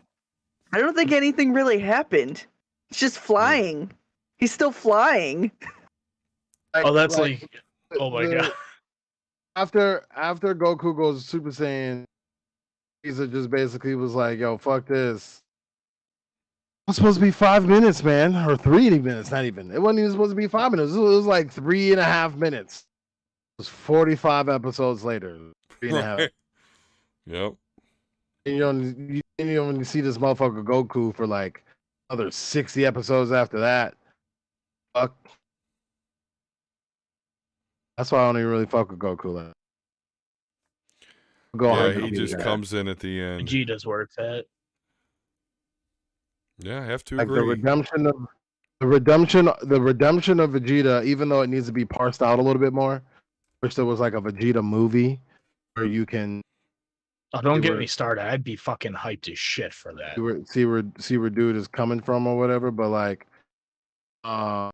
I don't think anything really happened. It's just flying. He's still flying. Oh, that's like oh my god. After Goku goes Super Saiyan, Frieza just basically was like, yo, fuck this. It's supposed to be 5 minutes, man. Or 3 minutes, not even. It wasn't even supposed to be 5 minutes. It was like 3.5 minutes. It was 45 episodes later. 3.5. Yep. And when you see this motherfucker Goku for like another 60 episodes after that. Fuck. That's why I don't even really fuck with Goku. Yeah, he just comes in at the end. Vegeta's where it's at. Yeah, I have to Like agree. the redemption of Vegeta, even though it needs to be parsed out a little bit more. Wish there was like a Vegeta movie where you can. Oh, don't get me started. I'd be fucking hyped as shit for that. See where dude is coming from or whatever, but like, the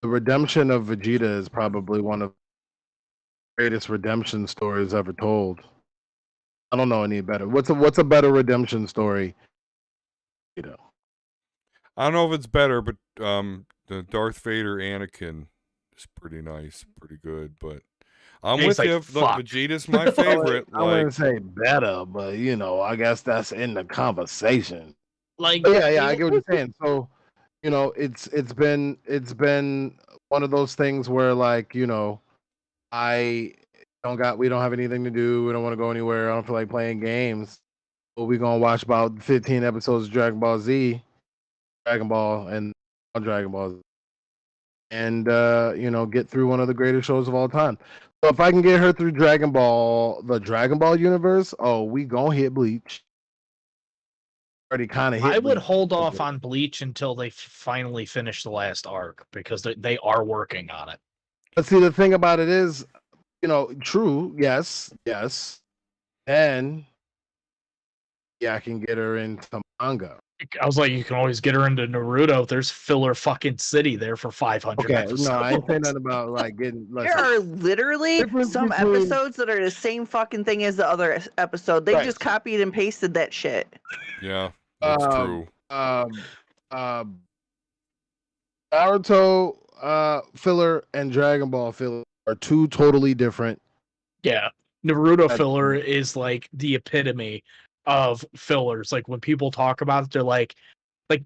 redemption of Vegeta is probably one of the greatest redemption stories ever told. I don't know any better. What's a better redemption story? I don't know if it's better, but the Darth Vader Anakin is pretty nice, pretty good. But I'm with you. Look, Vegeta's my favorite. I wouldn't say better, but I guess that's in the conversation. Like, yeah, I get what you're saying. So, it's been one of those things where like, we don't have anything to do. We don't want to go anywhere. I don't feel like playing games. But we're gonna watch about 15 episodes of Dragon Ball Z, Dragon Ball, and Dragon Ball, and get through one of the greatest shows of all time. So if I can get her through the Dragon Ball universe, we gonna hit Bleach. Already kind of hit. I would hold off on Bleach until they finally finish the last arc because they are working on it. But see, the thing about it is, true, yes, and I can get her into manga. I was like, you can always get her into Naruto. There's filler fucking city there for 500 episodes. No, I ain't saying nothing about like getting. There are literally some episodes that are the same fucking thing as the other episode. They just copied and pasted that shit. Yeah, that's true. Naruto filler and Dragon Ball filler are two totally different. Yeah, Naruto filler is like the epitome of fillers. Like when people talk about it, they're like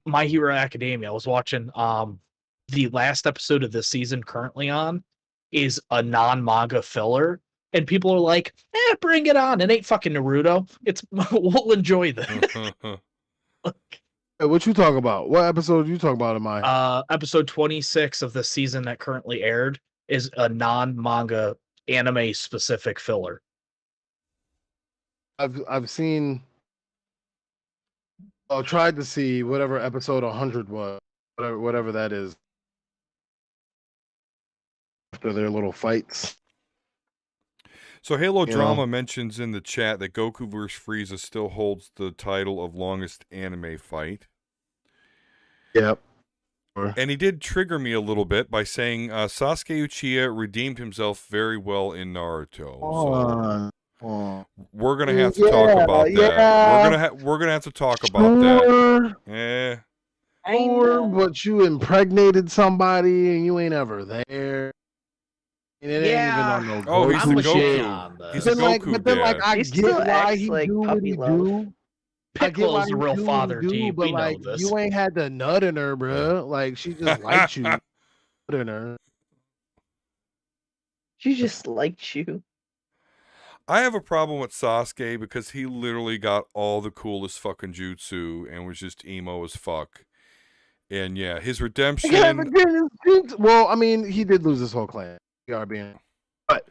My Hero Academia. I was watching the last episode of this season currently on is a non-manga filler, and people are like, bring it on. It ain't fucking Naruto. We'll enjoy this. Hey, what you talk about? What episode you talk about in my episode 26 of the season that currently aired is a non-manga anime specific filler. I've seen tried to see whatever episode 100 was, whatever that is. After their little fights. So Halo Drama mentions in the chat that Goku vs. Frieza still holds the title of longest anime fight. Yep. And he did trigger me a little bit by saying Sasuke Uchiha redeemed himself very well in Naruto. We're gonna have to talk about that. Yeah. We're gonna have to talk about that. Yeah. But you impregnated somebody and you ain't ever there. And it ain't even on no he's the Goku. He's a Goku but then, like, I get why he like do what he do. Piccolo's a real father, T. But We know like, this. you ain't had the nut in her, bro. Like, she just liked you. Nut in her. She just liked you. I have a problem with Sasuke because he literally got all the coolest fucking jutsu and was just emo as fuck. And yeah, his redemption. Well, I mean, he did lose his whole clan. But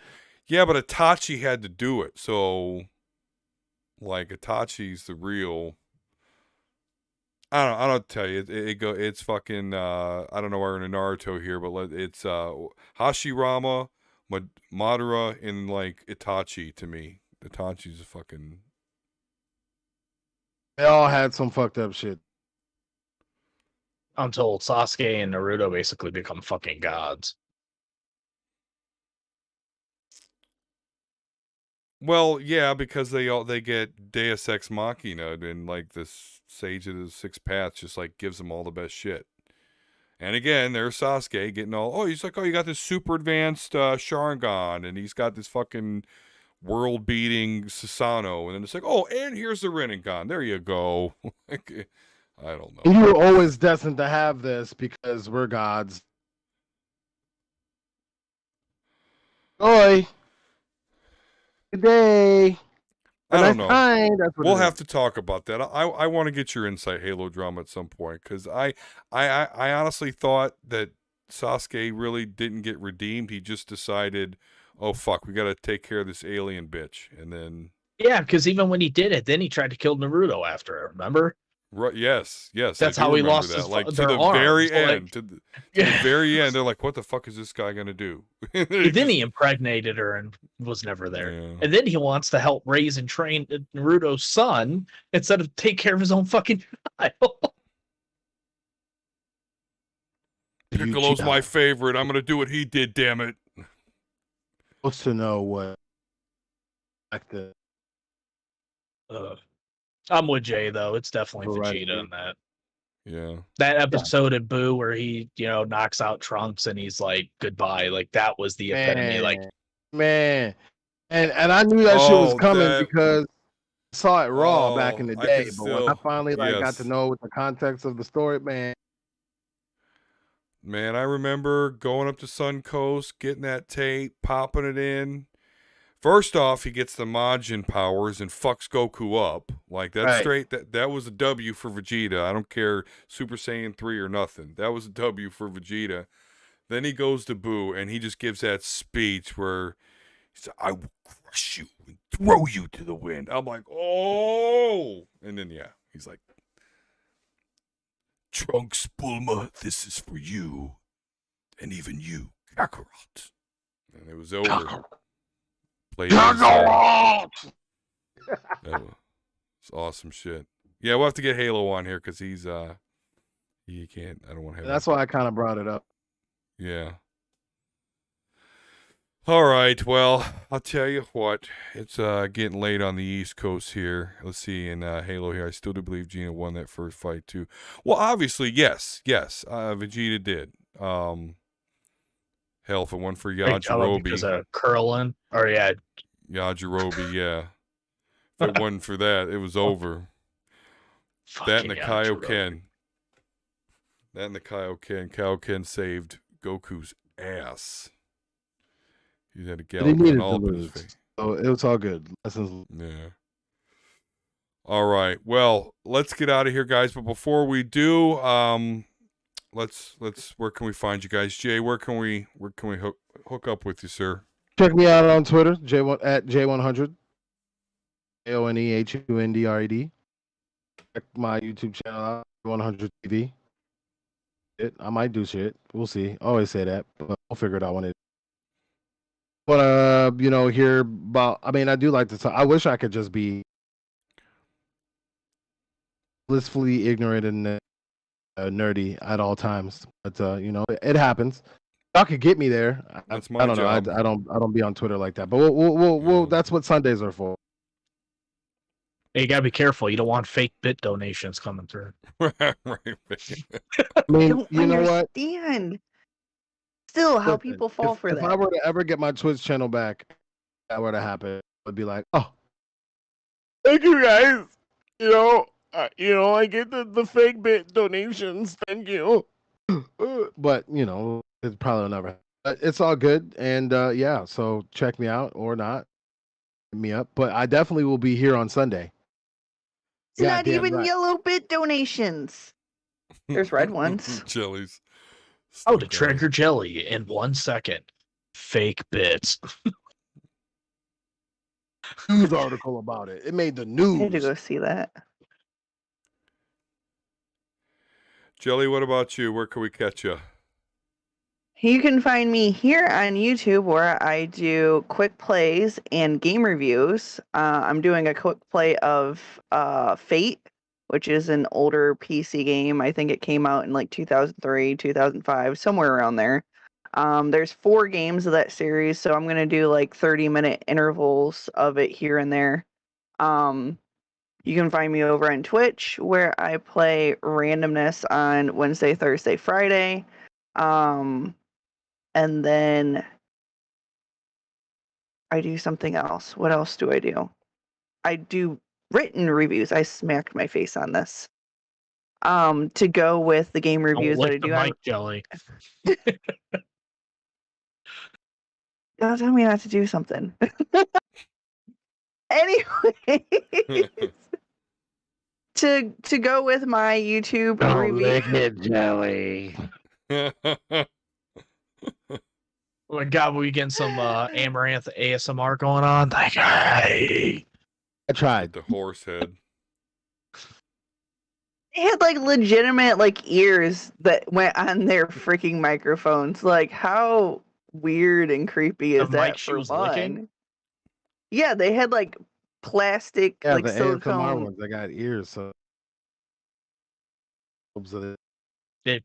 yeah, but Itachi had to do it. So, like, Itachi's the real. I don't tell you. It's fucking. I don't know why we're in a Naruto here, but it's Hashirama, Madara, and like Itachi to me. Itachi's a fucking. They all had some fucked up shit. Until Sasuke and Naruto basically become fucking gods. Well, yeah, because they get Deus Ex Machina, and like this Sage of the Six Paths just like gives them all the best shit. And again, there's Sasuke getting he's like, you got this super advanced Sharingan, and he's got this fucking world-beating Susanoo, and then it's like, and here's the Rinnegan. There you go. Like, I don't know. You were always destined to have this because we're gods. Joy. Good day. I don't know. We'll have to talk about that. I want to get your insight, Halo Drama, at some point, because I honestly thought that Sasuke really didn't get redeemed. He just decided, oh fuck, we got to take care of this alien bitch, and then Yeah, because even when he did it, then he tried to kill Naruto after it. Remember? right, yes, That's I do how he remember lost that. his Like to their the arms. very Like, end, to the very end, they're like, "What the fuck is this guy gonna do?" and then he impregnated her and was never there. Yeah. And then he wants to help raise and train Naruto's son instead of take care of his own fucking child. Piccolo's my favorite. I'm gonna do what he did. Damn it! Supposed to know what like the I'm with Jay though. It's definitely Right. Vegeta in that. Yeah. That episode in Boo where he, knocks out Trunks and he's like goodbye. Like that was the epitome. Like man, and I knew that shit was coming that- because I saw it raw back in the I day. can But when I still- finally got yes. to know what the context of the story, man. Man, I remember going up to Suncoast, getting that tape, popping it in. First off, he gets the Majin powers and fucks Goku up. Like that's Right. straight. That was a W for Vegeta. I don't care Super Saiyan 3 or nothing. That was a W for Vegeta. Then he goes to Boo and he just gives that speech where he said, "I will crush you and throw you to the wind." I'm like, "Oh!" And then yeah, he's like, "Trunks, Bulma, this is for you, and even you, Kakarot." And it was over. Played that was awesome shit. Yeah, we'll have to get Halo on here because he's he can't. I don't want to have. That's why I kind of brought it up. Yeah. All right. Well, I'll tell you what. It's getting late on the East Coast here. Let's see. In Halo here, I still do believe Gina won that first fight too. Well, obviously, yes. Vegeta did. Hell, if it went for Yajirobe, because of Curlin, or yeah, Yajirobe, yeah. If it wasn't for that, it was over. That and the Kaioken. That and the Kaioken. Kaioken saved Goku's ass. He had a But gallop he needed on to all of his lose, face. so it was all good. Lessons. Yeah. All right. Well, let's get out of here, guys. But before we do, let's where can we find you guys? Jay, where can we hook up with you, sir? Check me out on Twitter, at J-Onehundred. J-O-N-E-H-U-N-D-R-E-D. Check my YouTube channel out, 100 TV. I might do shit. We'll see. I always say that, but we'll figure it out when it. But hear about. I mean, I do like to talk. I wish I could just be blissfully ignorant and nerdy at all times. But it happens. Y'all could get me there. That's my I don't job. know. I don't be on Twitter like that. But we'll that's what Sundays are for. you gotta be careful. You don't want fake bit donations coming through. Right. I mean, Don't you know what? understand. Still, how Listen, people fall for if that. I were to ever get my Twitch channel back, that were to happen, I'd be like, oh, thank you guys. I get the fake bit donations. Thank you. But it probably will never happen. But it's all good. And yeah, so check me out or not. Hit me up. But I definitely will be here on Sunday. It's not Goddamn even right. yellow bit donations. There's red ones. Jellies. Oh, to trigger jelly in 1 second. Fake bits. News article about it. It made the I news. had to go see that. Jelly, what about you? Where can we catch you? You can find me here on YouTube where I do quick plays and game reviews. I'm doing a quick play of Fate, which is an older PC game. I think it came out in like 2003, 2005, somewhere around there. There's 4 games of that series, so I'm going to do like 30-minute intervals of it here and there. You can find me over on Twitch where I play randomness on Wednesday, Thursday, Friday. And then I do something else. What else do? I do written reviews. I smacked my face on this. To go with the game reviews that I do. Mike Jelly. Don't tell me not to do something. Anyway, to go with my YouTube review. Jelly. Oh my God, we getting some Amaranth ASMR going on? Like, hey. I tried. The horse head. They had like legitimate like ears that went on their freaking microphones. Like, how weird and creepy is The mic that she for was licking? one? Yeah, they had like plastic, Yeah, like the ASMR silicone. ones, I got ears, so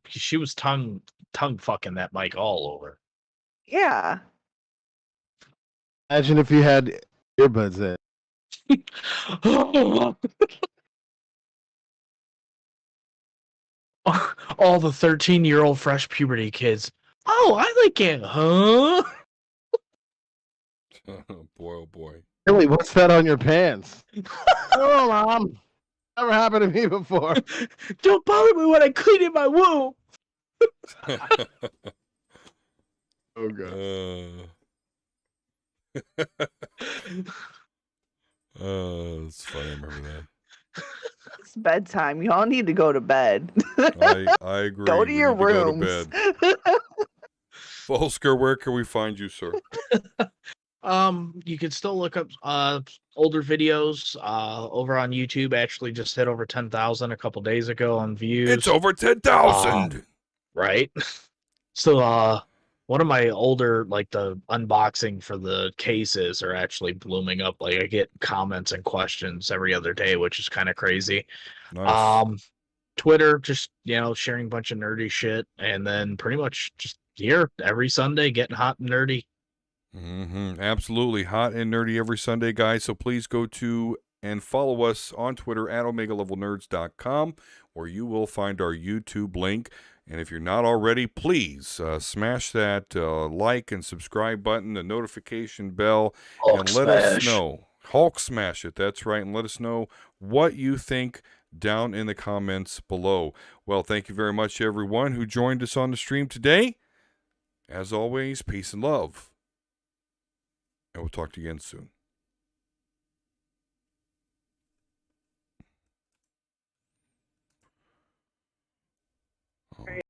She was tongue fucking that mic all over. Yeah. imagine if you had earbuds in. All the 13-year-old fresh puberty kids. Oh, I like it, huh? Oh boy, oh boy. Billy, what's that on your pants? Oh, Mom. Never happened to me before. Don't bother me when I clean in my womb. Oh, God. It's funny. I remember that. It's bedtime. Y'all need to go to bed. I agree. Go to We your need to go to rooms. bed. Volsker, where can we find you, sir? You can still look up older videos over on YouTube. Actually just hit over 10,000 a couple days ago on views. It's over 10,000. Right? So one of my older, like the unboxing for the cases are actually blooming up. Like I get comments and questions every other day, which is kind of crazy. Nice. Twitter, just sharing a bunch of nerdy shit, and then pretty much just here every Sunday getting hot and nerdy. Absolutely hot and nerdy every Sunday, guys. So please go to and follow us on Twitter at OmegaLevelNerds.com, where you will find our YouTube link. And if you're not already, please smash that like and subscribe button, the notification bell, and let us know. Hulk smash it, that's right. And let us know what you think down in the comments below. Well, thank you very much, everyone who joined us on the stream today. As always, peace and love. And we'll talk to you again soon.